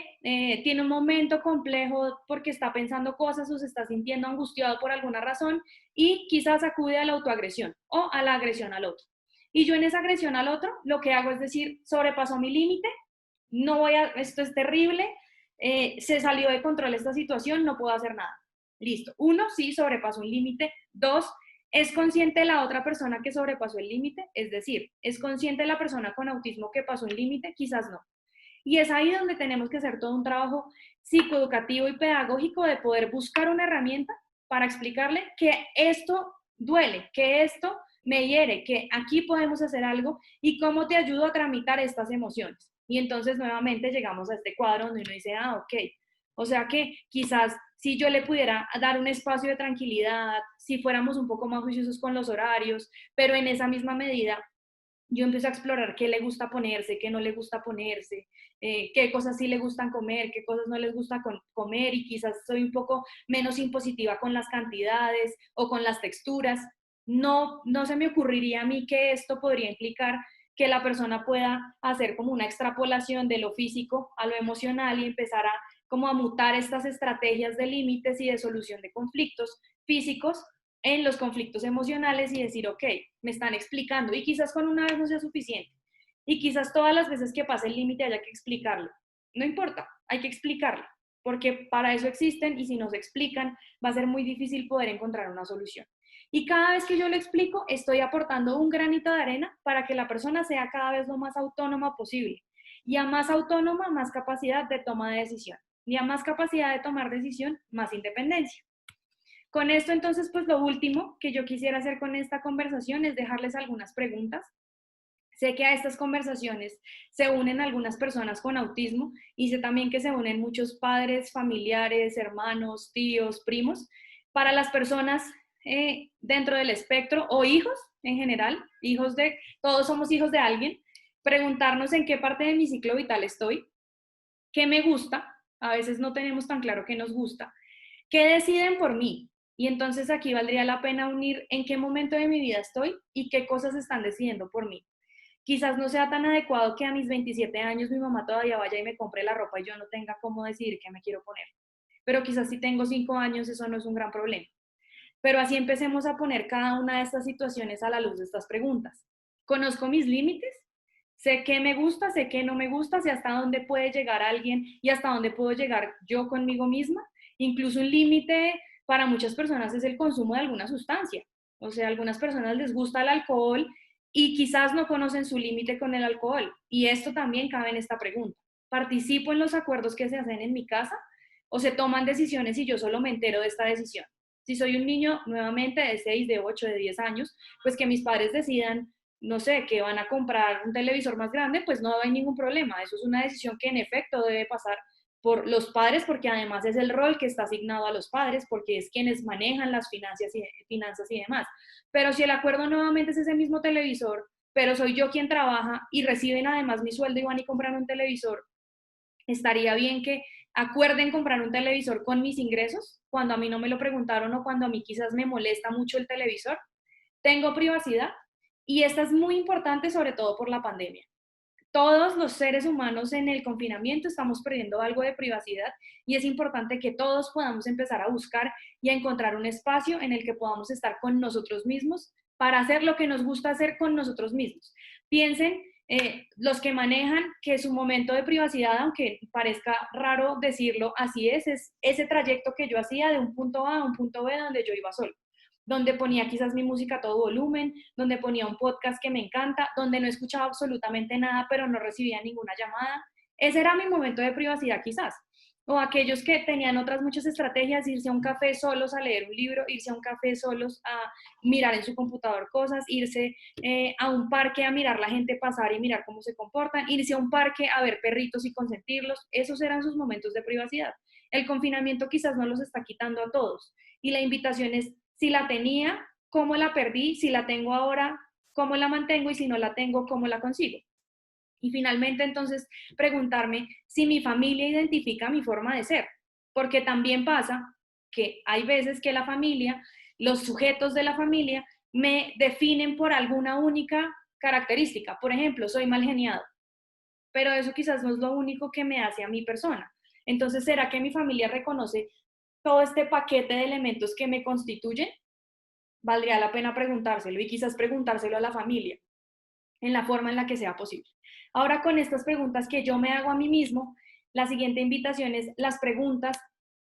tiene un momento complejo porque está pensando cosas o se está sintiendo angustiado por alguna razón y quizás acude a la autoagresión o a la agresión al otro. Y yo en esa agresión al otro lo que hago es decir, sobrepasó mi límite, no voy a, esto es terrible, se salió de control esta situación, no puedo hacer nada. Listo. Uno, sí, sobrepasó un límite. Dos, ¿es consciente la otra persona que sobrepasó el límite? Es decir, ¿es consciente la persona con autismo que pasó el límite? Quizás no. Y es ahí donde tenemos que hacer todo un trabajo psicoeducativo y pedagógico de poder buscar una herramienta para explicarle que esto duele, que esto me hiere, que aquí podemos hacer algo y cómo te ayudo a tramitar estas emociones. Y entonces nuevamente llegamos a este cuadro donde uno dice, ah, ok, o sea que quizás si yo le pudiera dar un espacio de tranquilidad, si fuéramos un poco más juiciosos con los horarios, pero en esa misma medida yo empiezo a explorar qué le gusta ponerse, qué no le gusta ponerse, qué cosas sí le gustan comer, qué cosas no les gusta comer y quizás soy un poco menos impositiva con las cantidades o con las texturas. No se me ocurriría a mí que esto podría implicar que la persona pueda hacer como una extrapolación de lo físico a lo emocional y empezar a como a mutar estas estrategias de límites y de solución de conflictos físicos en los conflictos emocionales y decir, ok, me están explicando y quizás con una vez no sea suficiente y quizás todas las veces que pase el límite haya que explicarlo. No importa, hay que explicarlo porque para eso existen y si no se explican va a ser muy difícil poder encontrar una solución. Y cada vez que yo lo explico, estoy aportando un granito de arena para que la persona sea cada vez lo más autónoma posible. Y a más autónoma, más capacidad de toma de decisión. Y a más capacidad de tomar decisión, más independencia. Con esto, entonces, pues lo último que yo quisiera hacer con esta conversación es dejarles algunas preguntas. Sé que a estas conversaciones se unen algunas personas con autismo y sé también que se unen muchos padres, familiares, hermanos, tíos, primos. Para las personas dentro del espectro o hijos en general, hijos de, todos somos hijos de alguien, preguntarnos en qué parte de mi ciclo vital estoy, qué me gusta, a veces no tenemos tan claro qué nos gusta, qué deciden por mí. Y entonces aquí valdría la pena unir en qué momento de mi vida estoy y qué cosas están decidiendo por mí. Quizás no sea tan adecuado que a mis 27 años mi mamá todavía vaya y me compre la ropa y yo no tenga cómo decidir qué me quiero poner. Pero quizás si tengo 5 años eso no es un gran problema. Pero así empecemos a poner cada una de estas situaciones a la luz de estas preguntas. ¿Conozco mis límites? Sé qué me gusta, sé qué no me gusta, sé hasta dónde puede llegar alguien y hasta dónde puedo llegar yo conmigo misma. Incluso un límite para muchas personas es el consumo de alguna sustancia. O sea, a algunas personas les gusta el alcohol y quizás no conocen su límite con el alcohol. Y esto también cabe en esta pregunta. ¿Participo en los acuerdos que se hacen en mi casa o se toman decisiones y yo solo me entero de esta decisión? Si soy un niño nuevamente de 6, de 8, de 10 años, pues que mis padres decidan, no sé, que van a comprar un televisor más grande, pues no hay ningún problema. Eso es una decisión que en efecto debe pasar por los padres, porque además es el rol que está asignado a los padres, porque es quienes manejan las finanzas y demás. Pero si el acuerdo nuevamente es ese mismo televisor, pero soy yo quien trabaja y reciben además mi sueldo y van y compran un televisor, estaría bien que acuerden comprar un televisor con mis ingresos, cuando a mí no me lo preguntaron o cuando a mí quizás me molesta mucho el televisor. Tengo privacidad y esta es muy importante sobre todo por la pandemia. Todos los seres humanos en el confinamiento estamos perdiendo algo de privacidad y es importante que todos podamos empezar a buscar y a encontrar un espacio en el que podamos estar con nosotros mismos para hacer lo que nos gusta hacer con nosotros mismos. Piensen los que manejan que su momento de privacidad, aunque parezca raro decirlo, así es ese trayecto que yo hacía de un punto A a un punto B donde yo iba solo, donde ponía quizás mi música a todo volumen, donde ponía un podcast que me encanta, donde no escuchaba absolutamente nada, pero no recibía ninguna llamada. Ese era mi momento de privacidad quizás. O aquellos que tenían otras muchas estrategias, irse a un café solos a leer un libro, irse a un café solos a mirar en su computador cosas, irse a un parque a mirar la gente pasar y mirar cómo se comportan, irse a un parque a ver perritos y consentirlos. Esos eran sus momentos de privacidad. El confinamiento quizás no los está quitando a todos. Y la invitación es, si la tenía, ¿cómo la perdí? Si la tengo ahora, ¿cómo la mantengo? Y si no la tengo, ¿cómo la consigo? Y finalmente, entonces, preguntarme si mi familia identifica mi forma de ser, porque también pasa que hay veces que la familia, los sujetos de la familia, me definen por alguna única característica. Por ejemplo, soy mal geniado, pero eso quizás no es lo único que me hace a mi persona. Entonces, ¿será que mi familia reconoce todo este paquete de elementos que me constituyen? Valdría la pena preguntárselo y quizás preguntárselo a la familia en la forma en la que sea posible. Ahora, con estas preguntas que yo me hago a mí mismo, la siguiente invitación es las preguntas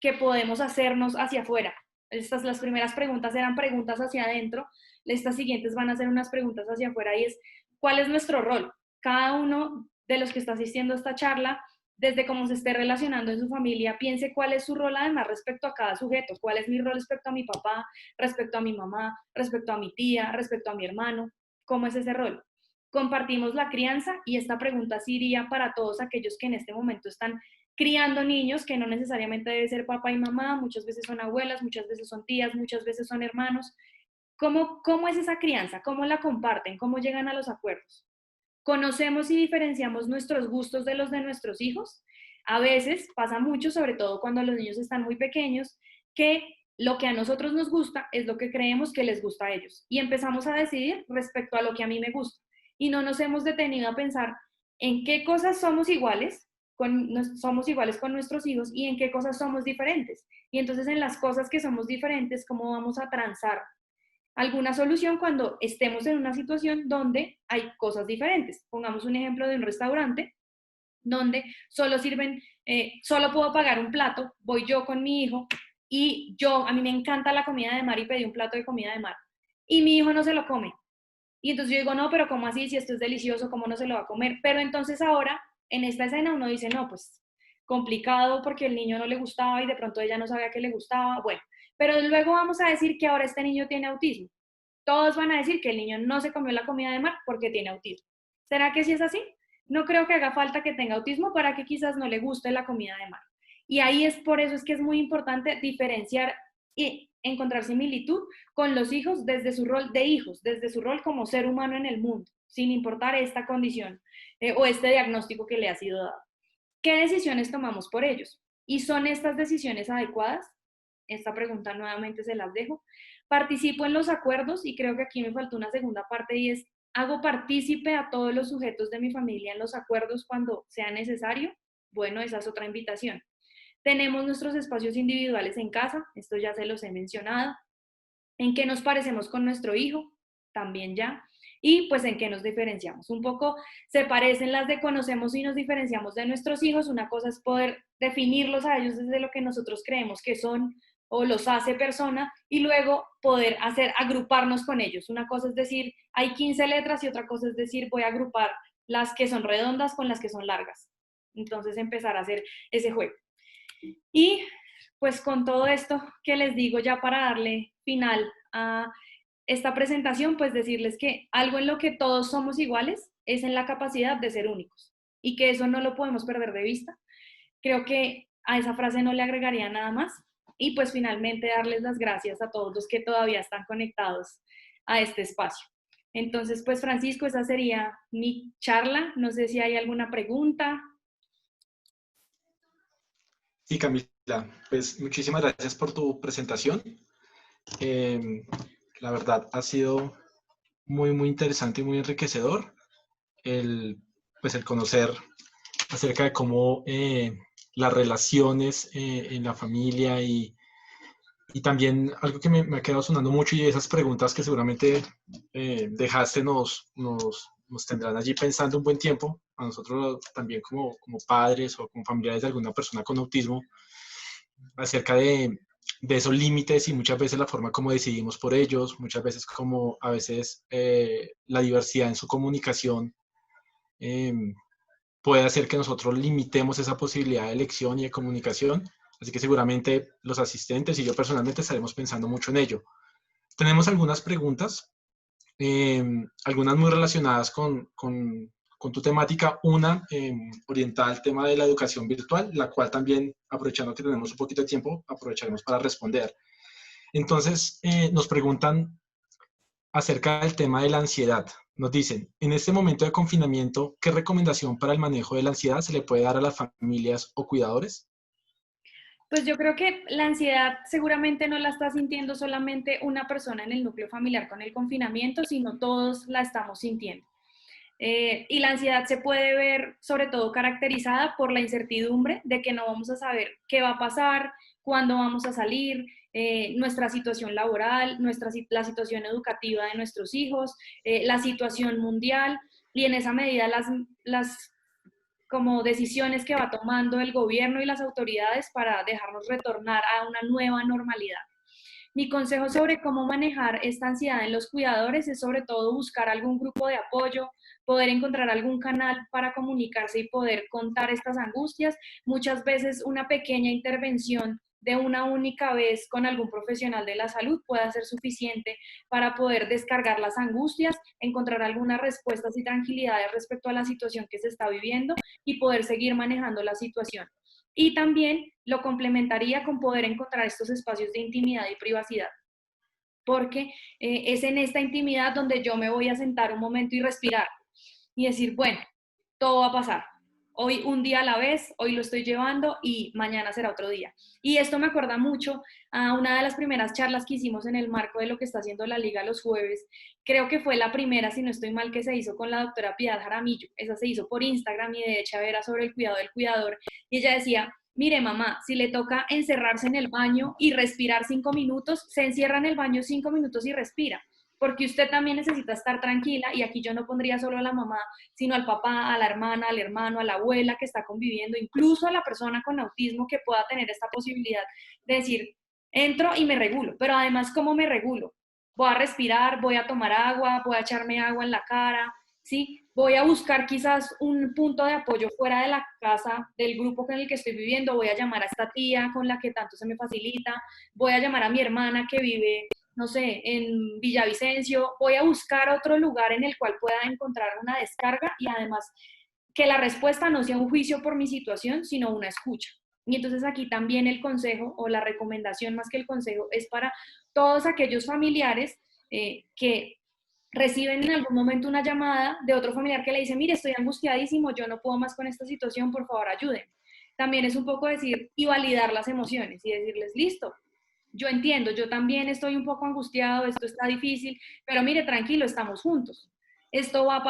que podemos hacernos hacia afuera. Las primeras preguntas eran preguntas hacia adentro, estas siguientes van a ser unas preguntas hacia afuera y es, ¿cuál es nuestro rol? Cada uno de los que está asistiendo a esta charla, desde cómo se esté relacionando en su familia, piense cuál es su rol además respecto a cada sujeto, cuál es mi rol respecto a mi papá, respecto a mi mamá, respecto a mi tía, respecto a mi hermano, ¿cómo es ese rol? Compartimos la crianza y esta pregunta sí iría para todos aquellos que en este momento están criando niños, que no necesariamente debe ser papá y mamá, muchas veces son abuelas, muchas veces son tías, muchas veces son hermanos. ¿Cómo es esa crianza? ¿Cómo la comparten? ¿Cómo llegan a los acuerdos? ¿Conocemos y diferenciamos nuestros gustos de los de nuestros hijos? A veces pasa mucho, sobre todo cuando los niños están muy pequeños, que lo que a nosotros nos gusta es lo que creemos que les gusta a ellos. Y empezamos a decidir respecto a lo que a mí me gusta. Y no nos hemos detenido a pensar en qué cosas somos iguales con nuestros hijos y en qué cosas somos diferentes. Y entonces en las cosas que somos diferentes, ¿cómo vamos a transar alguna solución cuando estemos en una situación donde hay cosas diferentes? Pongamos un ejemplo de un restaurante donde solo puedo pagar un plato, voy yo con mi hijo y a mí me encanta la comida de mar y pedí un plato de comida de mar y mi hijo no se lo come. Y entonces yo digo, no, pero ¿cómo así? Si esto es delicioso, ¿cómo no se lo va a comer? Pero entonces ahora, en esta escena, uno dice, no, pues complicado porque el niño no le gustaba y de pronto ella no sabía que le gustaba. Bueno, pero luego vamos a decir que ahora este niño tiene autismo. Todos van a decir que el niño no se comió la comida de mar porque tiene autismo. ¿Será que sí es así? No creo que haga falta que tenga autismo para que quizás no le guste la comida de mar. Y ahí es por eso es que es muy importante diferenciar y encontrar similitud con los hijos desde su rol de hijos, desde su rol como ser humano en el mundo, sin importar esta condición o este diagnóstico que le ha sido dado. ¿Qué decisiones tomamos por ellos? ¿Y son estas decisiones adecuadas? Esta pregunta nuevamente se las dejo. Participo en los acuerdos y creo que aquí me faltó una segunda parte y es, ¿hago partícipe a todos los sujetos de mi familia en los acuerdos cuando sea necesario? Bueno, esa es otra invitación. Tenemos nuestros espacios individuales en casa, esto ya se los he mencionado. ¿En qué nos parecemos con nuestro hijo? También ya. Y pues en qué nos diferenciamos. Un poco se parecen las de conocemos y nos diferenciamos de nuestros hijos. Una cosa es poder definirlos a ellos desde lo que nosotros creemos que son o los hace persona y luego poder agruparnos con ellos. Una cosa es decir, hay 15 letras y otra cosa es decir, voy a agrupar las que son redondas con las que son largas. Entonces empezar a hacer ese juego. Y pues con todo esto que les digo ya para darle final a esta presentación, pues decirles que algo en lo que todos somos iguales es en la capacidad de ser únicos y que eso no lo podemos perder de vista. Creo que a esa frase no le agregaría nada más y pues finalmente darles las gracias a todos los que todavía están conectados a este espacio. Entonces, pues Francisco, esa sería mi charla. No sé si hay alguna pregunta. Sí, Camila, pues muchísimas gracias por tu presentación. La verdad ha sido muy, muy interesante y muy enriquecedor pues el conocer acerca de cómo las relaciones en la familia y también algo que me ha quedado sonando mucho y esas preguntas que seguramente dejaste nos nos tendrán allí pensando un buen tiempo, a nosotros también como padres o como familiares de alguna persona con autismo, acerca de esos límites y muchas veces la forma como decidimos por ellos, muchas veces como a veces la diversidad en su comunicación eh, puede hacer que nosotros limitemos esa posibilidad de elección y de comunicación. Así que seguramente los asistentes y yo personalmente estaremos pensando mucho en ello. Tenemos algunas preguntas, algunas muy relacionadas con tu temática. Una orientada al tema de la educación virtual, la cual también, aprovechando que tenemos un poquito de tiempo, aprovecharemos para responder. Entonces, nos preguntan acerca del tema de la ansiedad. Nos dicen, en este momento de confinamiento, ¿qué recomendación para el manejo de la ansiedad se le puede dar a las familias o cuidadores? Pues yo creo que la ansiedad seguramente no la está sintiendo solamente una persona en el núcleo familiar con el confinamiento, sino todos la estamos sintiendo. Y la ansiedad se puede ver sobre todo caracterizada por la incertidumbre de que no vamos a saber qué va a pasar, cuándo vamos a salir, nuestra situación laboral, la situación educativa de nuestros hijos, la situación mundial y en esa medida las como decisiones que va tomando el gobierno y las autoridades para dejarnos retornar a una nueva normalidad. Mi consejo sobre cómo manejar esta ansiedad en los cuidadores es sobre todo buscar algún grupo de apoyo, poder encontrar algún canal para comunicarse y poder contar estas angustias. Muchas veces una pequeña intervención de una única vez con algún profesional de la salud puede ser suficiente para poder descargar las angustias, encontrar algunas respuestas y tranquilidades respecto a la situación que se está viviendo y poder seguir manejando la situación. Y también lo complementaría con poder encontrar estos espacios de intimidad y privacidad, porque es en esta intimidad donde yo me voy a sentar un momento y respirar y decir, bueno, todo va a pasar. Hoy un día a la vez, hoy lo estoy llevando y mañana será otro día. Y esto me acuerda mucho a una de las primeras charlas que hicimos en el marco de lo que está haciendo la Liga los jueves. Creo que fue la primera, si no estoy mal, que se hizo con la doctora Piedad Jaramillo. Esa se hizo por Instagram y de hecho era sobre el cuidado del cuidador. Y ella decía, mire mamá, si le toca encerrarse en el baño y respirar 5 minutos, se encierra en el baño 5 minutos y respira, porque usted también necesita estar tranquila y aquí yo no pondría solo a la mamá, sino al papá, a la hermana, al hermano, a la abuela que está conviviendo, incluso a la persona con autismo que pueda tener esta posibilidad de decir, entro y me regulo, pero además, ¿cómo me regulo? Voy a respirar, voy a tomar agua, voy a echarme agua en la cara, ¿sí? Voy a buscar quizás un punto de apoyo fuera de la casa, del grupo con el que estoy viviendo, voy a llamar a esta tía con la que tanto se me facilita, voy a llamar a mi hermana que vive, no sé, en Villavicencio, voy a buscar otro lugar en el cual pueda encontrar una descarga y además que la respuesta no sea un juicio por mi situación, sino una escucha. Y entonces aquí también el consejo o la recomendación más que el consejo es para todos aquellos familiares que reciben en algún momento una llamada de otro familiar que le dice, mire, estoy angustiadísimo, yo no puedo más con esta situación, por favor ayuden. También es un poco decir y validar las emociones y decirles, listo, yo entiendo, yo también estoy un poco angustiado, esto está difícil, pero mire, tranquilo, estamos juntos. Esto va a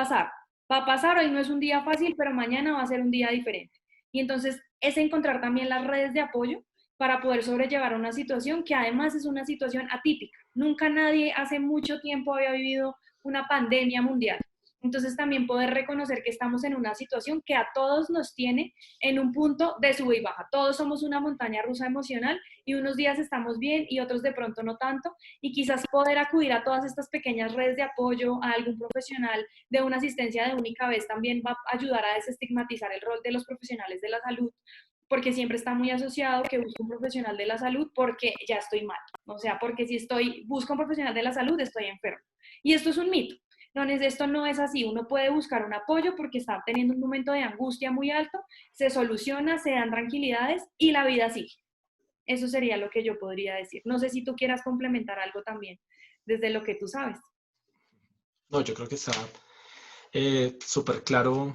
pasar, hoy no es un día fácil, pero mañana va a ser un día diferente. Y entonces es encontrar también las redes de apoyo para poder sobrellevar una situación que además es una situación atípica. Nunca nadie hace mucho tiempo había vivido una pandemia mundial. Entonces también poder reconocer que estamos en una situación que a todos nos tiene en un punto de sube y baja. Todos somos una montaña rusa emocional y unos días estamos bien y otros de pronto no tanto. Y quizás poder acudir a todas estas pequeñas redes de apoyo, a algún profesional de una asistencia de única vez también va a ayudar a desestigmatizar el rol de los profesionales de la salud, porque siempre está muy asociado que busco un profesional de la salud porque ya estoy mal. O sea, porque si busco un profesional de la salud, estoy enfermo. Y esto es un mito. Entonces, esto no es así. Uno puede buscar un apoyo porque está teniendo un momento de angustia muy alto, se soluciona, se dan tranquilidades y la vida sigue. Eso sería lo que yo podría decir. No sé si tú quieras complementar algo también desde lo que tú sabes. No, yo creo que está súper claro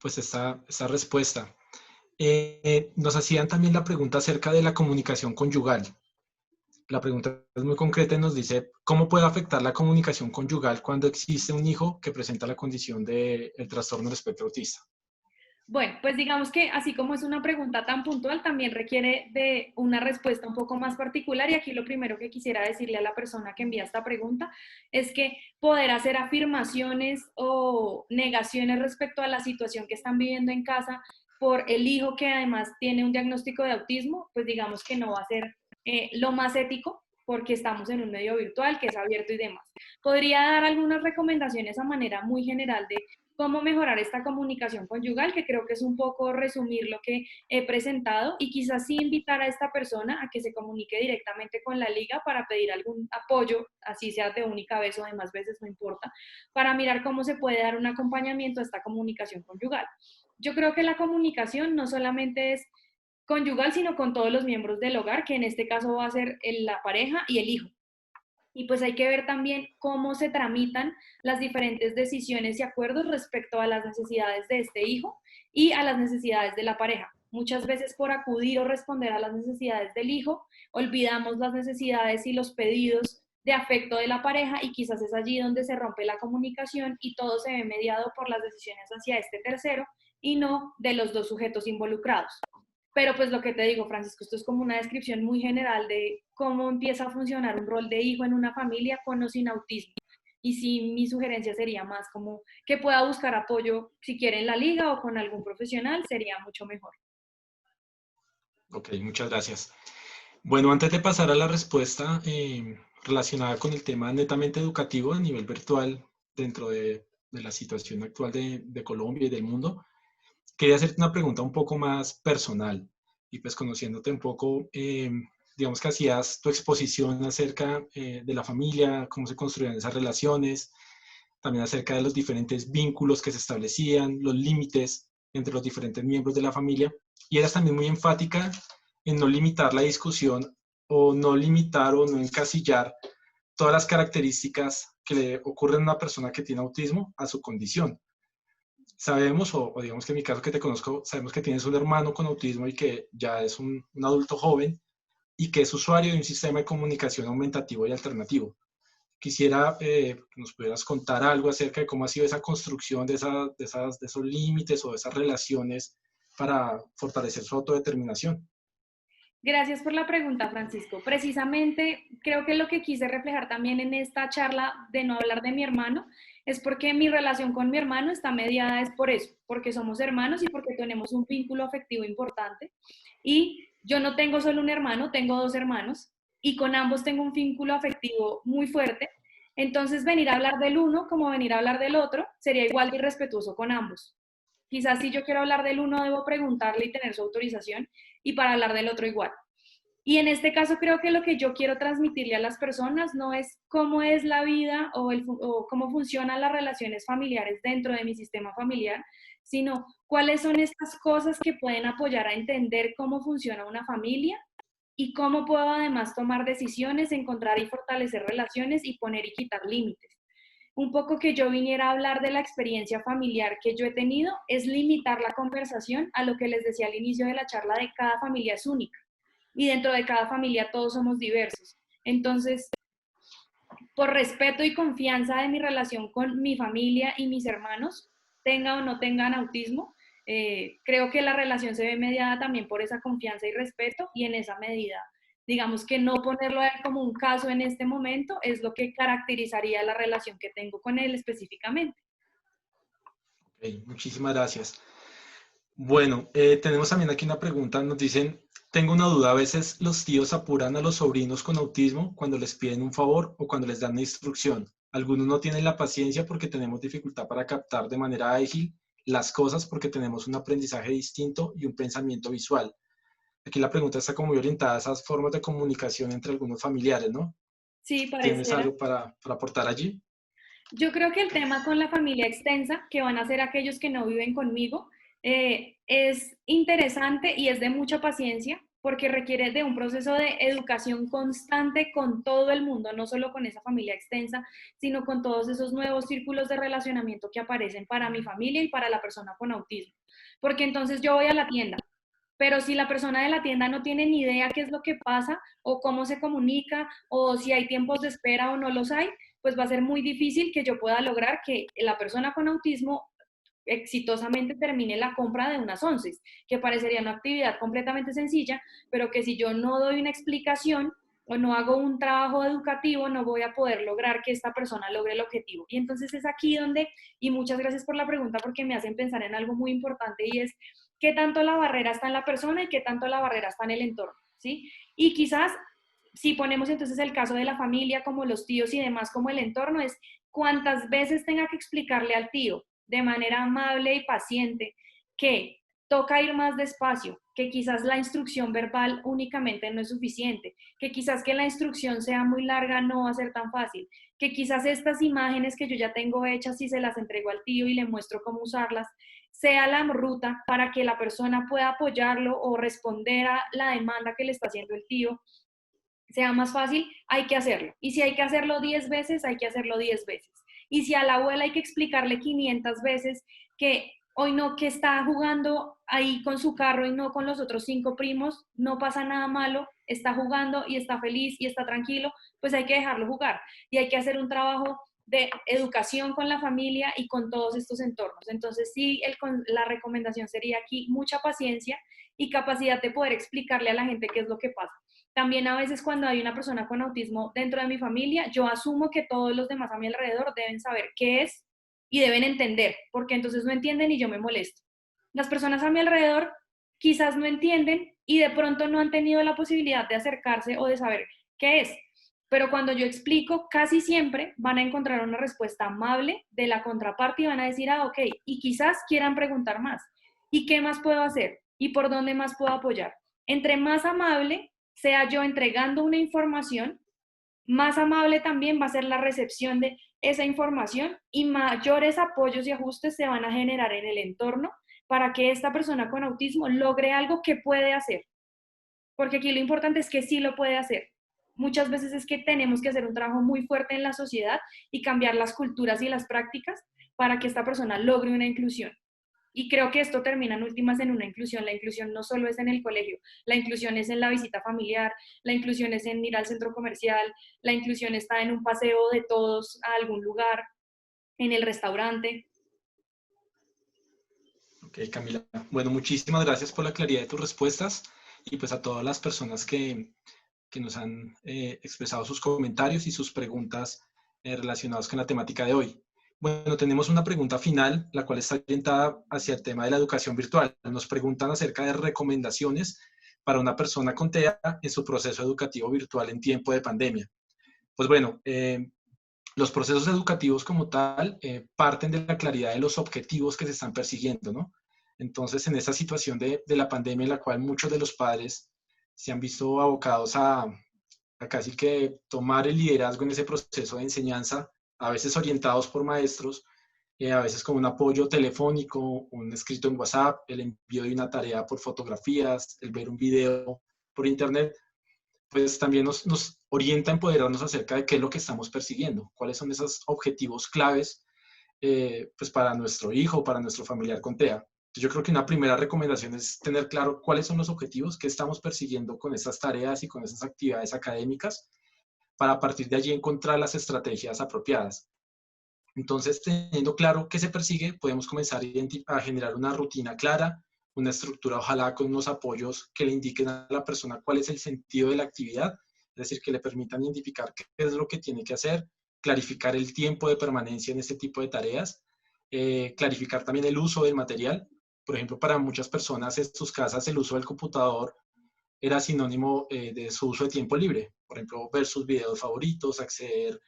pues esta respuesta. Nos hacían también la pregunta acerca de la comunicación conyugal. La pregunta es muy concreta y nos dice, ¿cómo puede afectar la comunicación conyugal cuando existe un hijo que presenta la condición del trastorno del espectro autista? Bueno, pues digamos que así como es una pregunta tan puntual, también requiere de una respuesta un poco más particular y aquí lo primero que quisiera decirle a la persona que envía esta pregunta es que poder hacer afirmaciones o negaciones respecto a la situación que están viviendo en casa por el hijo que además tiene un diagnóstico de autismo, pues digamos que no va a ser lo más ético porque estamos en un medio virtual que es abierto y demás. Podría dar algunas recomendaciones a manera muy general de cómo mejorar esta comunicación conyugal, que creo que es un poco resumir lo que he presentado y quizás sí invitar a esta persona a que se comunique directamente con la liga para pedir algún apoyo, así sea de única vez o de más veces, no importa, para mirar cómo se puede dar un acompañamiento a esta comunicación conyugal. Yo creo que la comunicación no solamente es conyugal, sino con todos los miembros del hogar, que en este caso va a ser la pareja y el hijo. Y pues hay que ver también cómo se tramitan las diferentes decisiones y acuerdos respecto a las necesidades de este hijo y a las necesidades de la pareja. Muchas veces por acudir o responder a las necesidades del hijo, olvidamos las necesidades y los pedidos de afecto de la pareja y quizás es allí donde se rompe la comunicación y todo se ve mediado por las decisiones hacia este tercero y no de los dos sujetos involucrados. Pero pues lo que te digo, Francisco, esto es como una descripción muy general de cómo empieza a funcionar un rol de hijo en una familia con o sin autismo. Y sí, mi sugerencia sería más como que pueda buscar apoyo, si quiere en la liga o con algún profesional, sería mucho mejor. Ok, muchas gracias. Bueno, antes de pasar a la respuesta relacionada con el tema netamente educativo a nivel virtual dentro de la situación actual de Colombia y del mundo, quería hacerte una pregunta un poco más personal y pues conociéndote un poco, digamos que hacías tu exposición acerca de la familia, cómo se construían esas relaciones, también acerca de los diferentes vínculos que se establecían, los límites entre los diferentes miembros de la familia, y eras también muy enfática en no limitar la discusión o no limitar o no encasillar todas las características que le ocurren a una persona que tiene autismo a su condición. Sabemos, o digamos que en mi caso que te conozco, sabemos que tienes un hermano con autismo y que ya es un adulto joven y que es usuario de un sistema de comunicación aumentativo y alternativo. Quisiera que nos pudieras contar algo acerca de cómo ha sido esa construcción de esos límites o de esas relaciones para fortalecer su autodeterminación. Gracias por la pregunta, Francisco. Precisamente creo que lo que quise reflejar también en esta charla de no hablar de mi hermano es porque mi relación con mi hermano está mediada es por eso, porque somos hermanos y porque tenemos un vínculo afectivo importante. Y yo no tengo solo un hermano, tengo dos hermanos y con ambos tengo un vínculo afectivo muy fuerte. Entonces, venir a hablar del uno como venir a hablar del otro sería igual de irrespetuoso con ambos. Quizás si yo quiero hablar del uno debo preguntarle y tener su autorización y para hablar del otro igual. Y en este caso creo que lo que yo quiero transmitirle a las personas no es cómo es la vida o cómo funcionan las relaciones familiares dentro de mi sistema familiar, sino cuáles son estas cosas que pueden apoyar a entender cómo funciona una familia y cómo puedo además tomar decisiones, encontrar y fortalecer relaciones y poner y quitar límites. Un poco que yo viniera a hablar de la experiencia familiar que yo he tenido es limitar la conversación a lo que les decía al inicio de la charla de cada familia es única y dentro de cada familia todos somos diversos. Entonces, por respeto y confianza de mi relación con mi familia y mis hermanos, tenga o no tengan autismo, creo que la relación se ve mediada también por esa confianza y respeto y en esa medida, digamos que no ponerlo a él como un caso en este momento es lo que caracterizaría la relación que tengo con él específicamente. Okay, muchísimas gracias. Bueno, tenemos también aquí una pregunta. Nos dicen, tengo una duda. A veces los tíos apuran a los sobrinos con autismo cuando les piden un favor o cuando les dan una instrucción. Algunos no tienen la paciencia porque tenemos dificultad para captar de manera ágil las cosas porque tenemos un aprendizaje distinto y un pensamiento visual. Aquí la pregunta está como muy orientada a esas formas de comunicación entre algunos familiares, ¿no? Sí, ¿Tienes pareciera. algo para aportar allí? Yo creo que el tema con la familia extensa, que van a ser aquellos que no viven conmigo, es interesante y es de mucha paciencia porque requiere de un proceso de educación constante con todo el mundo, no solo con esa familia extensa, sino con todos esos nuevos círculos de relacionamiento que aparecen para mi familia y para la persona con autismo. Porque entonces yo voy a la tienda, pero si la persona de la tienda no tiene ni idea qué es lo que pasa o cómo se comunica o si hay tiempos de espera o no los hay, pues va a ser muy difícil que yo pueda lograr que la persona con autismo exitosamente termine la compra de unas onces, que parecería una actividad completamente sencilla, pero que si yo no doy una explicación o no hago un trabajo educativo, no voy a poder lograr que esta persona logre el objetivo. Y entonces es aquí donde, y muchas gracias por la pregunta porque me hacen pensar en algo muy importante y es qué tanto la barrera está en la persona y qué tanto la barrera está en el entorno, ¿sí? Y quizás si ponemos entonces el caso de la familia, como los tíos y demás, como el entorno, es cuántas veces tenga que explicarle al tío de manera amable y paciente que toca ir más despacio, que quizás la instrucción verbal únicamente no es suficiente, que quizás que la instrucción sea muy larga no va a ser tan fácil, que quizás estas imágenes que yo ya tengo hechas y se las entrego al tío y le muestro cómo usarlas, sea la ruta para que la persona pueda apoyarlo o responder a la demanda que le está haciendo el tío, sea más fácil, hay que hacerlo. Y si hay que hacerlo 10 veces, hay que hacerlo 10 veces. Y si a la abuela hay que explicarle 500 veces que hoy no, que está jugando ahí con su carro y no con los otros 5 primos, no pasa nada malo, está jugando y está feliz y está tranquilo, pues hay que dejarlo jugar. Y hay que hacer un trabajo de educación con la familia y con todos estos entornos. Entonces sí, la recomendación sería aquí mucha paciencia y capacidad de poder explicarle a la gente qué es lo que pasa. También a veces cuando hay una persona con autismo dentro de mi familia, yo asumo que todos los demás a mi alrededor deben saber qué es y deben entender, porque entonces no entienden y yo me molesto. Las personas a mi alrededor quizás no entienden y de pronto no han tenido la posibilidad de acercarse o de saber qué es. Pero cuando yo explico, casi siempre van a encontrar una respuesta amable de la contraparte y van a decir, ah, ok, y quizás quieran preguntar más. ¿Y qué más puedo hacer? ¿Y por dónde más puedo apoyar? Entre más amable sea yo entregando una información, más amable también va a ser la recepción de esa información y mayores apoyos y ajustes se van a generar en el entorno para que esta persona con autismo logre algo que puede hacer. Porque aquí lo importante es que sí lo puede hacer. Muchas veces es que tenemos que hacer un trabajo muy fuerte en la sociedad y cambiar las culturas y las prácticas para que esta persona logre una inclusión. Y creo que esto termina en últimas en una inclusión. La inclusión no solo es en el colegio, la inclusión es en la visita familiar, la inclusión es en ir al centro comercial, la inclusión está en un paseo de todos a algún lugar, en el restaurante. Ok, Camila. Bueno, muchísimas gracias por la claridad de tus respuestas y pues a todas las personas que nos han expresado sus comentarios y sus preguntas relacionadas con la temática de hoy. Bueno, tenemos una pregunta final, la cual está orientada hacia el tema de la educación virtual. Nos preguntan acerca de recomendaciones para una persona con TEA en su proceso educativo virtual en tiempo de pandemia. Pues bueno, los procesos educativos como tal parten de la claridad de los objetivos que se están persiguiendo, ¿no? Entonces, en esta situación de la pandemia en la cual muchos de los padres se han visto abocados a casi que tomar el liderazgo en ese proceso de enseñanza, a veces orientados por maestros, a veces con un apoyo telefónico, un escrito en WhatsApp, el envío de una tarea por fotografías, el ver un video por internet, pues también nos orienta a empoderarnos acerca de qué es lo que estamos persiguiendo, cuáles son esos objetivos claves pues para nuestro hijo, para nuestro familiar con TEA. Yo creo que una primera recomendación es tener claro cuáles son los objetivos que estamos persiguiendo con estas tareas y con esas actividades académicas, para a partir de allí encontrar las estrategias apropiadas. Entonces, teniendo claro qué se persigue, podemos comenzar a generar una rutina clara, una estructura, ojalá con unos apoyos que le indiquen a la persona cuál es el sentido de la actividad, es decir, que le permitan identificar qué es lo que tiene que hacer, clarificar el tiempo de permanencia en este tipo de tareas, clarificar también el uso del material. Por ejemplo, para muchas personas en sus casas el uso del computador era sinónimo de su uso de tiempo libre. Por ejemplo, ver sus videos favoritos, acceder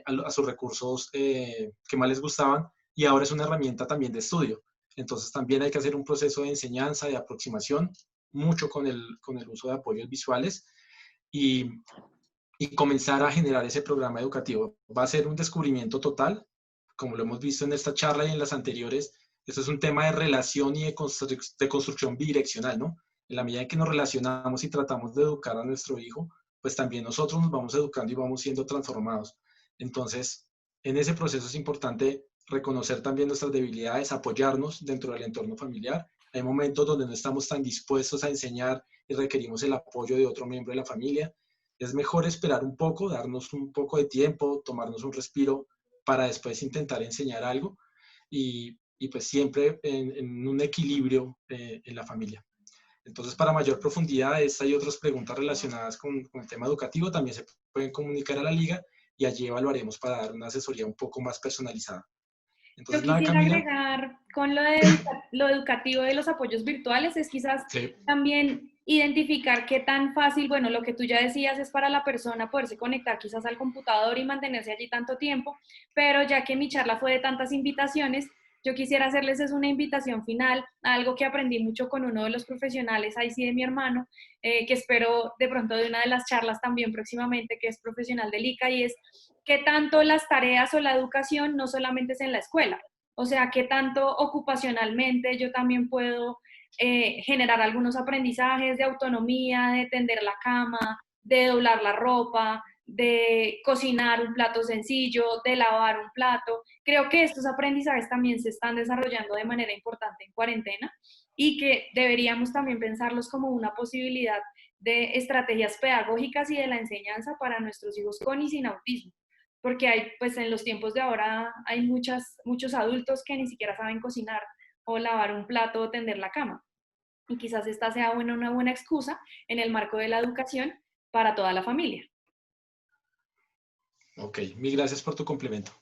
a sus recursos que más les gustaban, y ahora es una herramienta también de estudio. Entonces también hay que hacer un proceso de enseñanza, de aproximación, mucho con el uso de apoyos visuales y, y comenzar a generar ese programa educativo. Va a ser un descubrimiento total, como lo hemos visto en esta charla y en las anteriores. Esto es un tema de relación y de construcción bidireccional, ¿no? En la medida en que nos relacionamos y tratamos de educar a nuestro hijo, pues también nosotros nos vamos educando y vamos siendo transformados. Entonces, en ese proceso es importante reconocer también nuestras debilidades, apoyarnos dentro del entorno familiar. Hay momentos donde no estamos tan dispuestos a enseñar y requerimos el apoyo de otro miembro de la familia. Es mejor esperar un poco, darnos un poco de tiempo, tomarnos un respiro para después intentar enseñar algo. Y y pues siempre en un equilibrio en la familia. Entonces, para mayor profundidad, esta y otras preguntas relacionadas con el tema educativo también se pueden comunicar a la liga y allí evaluaremos para dar una asesoría un poco más personalizada. Yo Entonces, nada, quisiera Camila. agregar con lo educativo de los apoyos virtuales, es quizás Sí, también identificar qué tan fácil, bueno, lo que tú ya decías es para la persona poderse conectar quizás al computador y mantenerse allí tanto tiempo, pero ya que mi charla fue de tantas invitaciones, yo quisiera hacerles es una invitación final a algo que aprendí mucho con uno de los profesionales, ahí sí de mi hermano, que espero de pronto de una de las charlas también próximamente, que es profesional del ICA, y es qué tanto las tareas o la educación no solamente es en la escuela, o sea, qué tanto ocupacionalmente yo también puedo generar algunos aprendizajes de autonomía, de tender la cama, de doblar la ropa, de cocinar un plato sencillo, de lavar un plato. Creo que estos aprendizajes también se están desarrollando de manera importante en cuarentena y que deberíamos también pensarlos como una posibilidad de estrategias pedagógicas y de la enseñanza para nuestros hijos con y sin autismo, porque hay, pues en los tiempos de ahora hay muchos adultos que ni siquiera saben cocinar o lavar un plato o tender la cama. Y quizás esta sea una buena excusa en el marco de la educación para toda la familia. ok, mil gracias por tu complemento.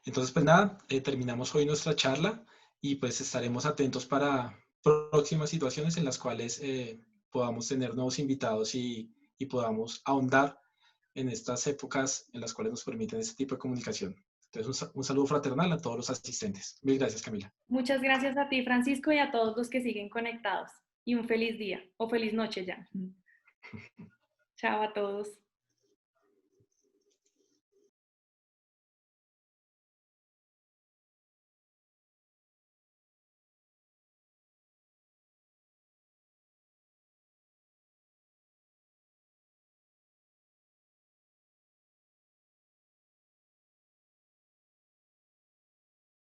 Entonces, pues nada, terminamos hoy nuestra charla y pues estaremos atentos para próximas situaciones en las cuales podamos tener nuevos invitados y podamos ahondar en estas épocas en las cuales nos permiten este tipo de comunicación. Entonces, un saludo fraternal a todos los asistentes. Mil gracias, Camila. Muchas gracias a ti, Francisco, y a todos los que siguen conectados. Y un feliz día o feliz noche ya. Chao a todos.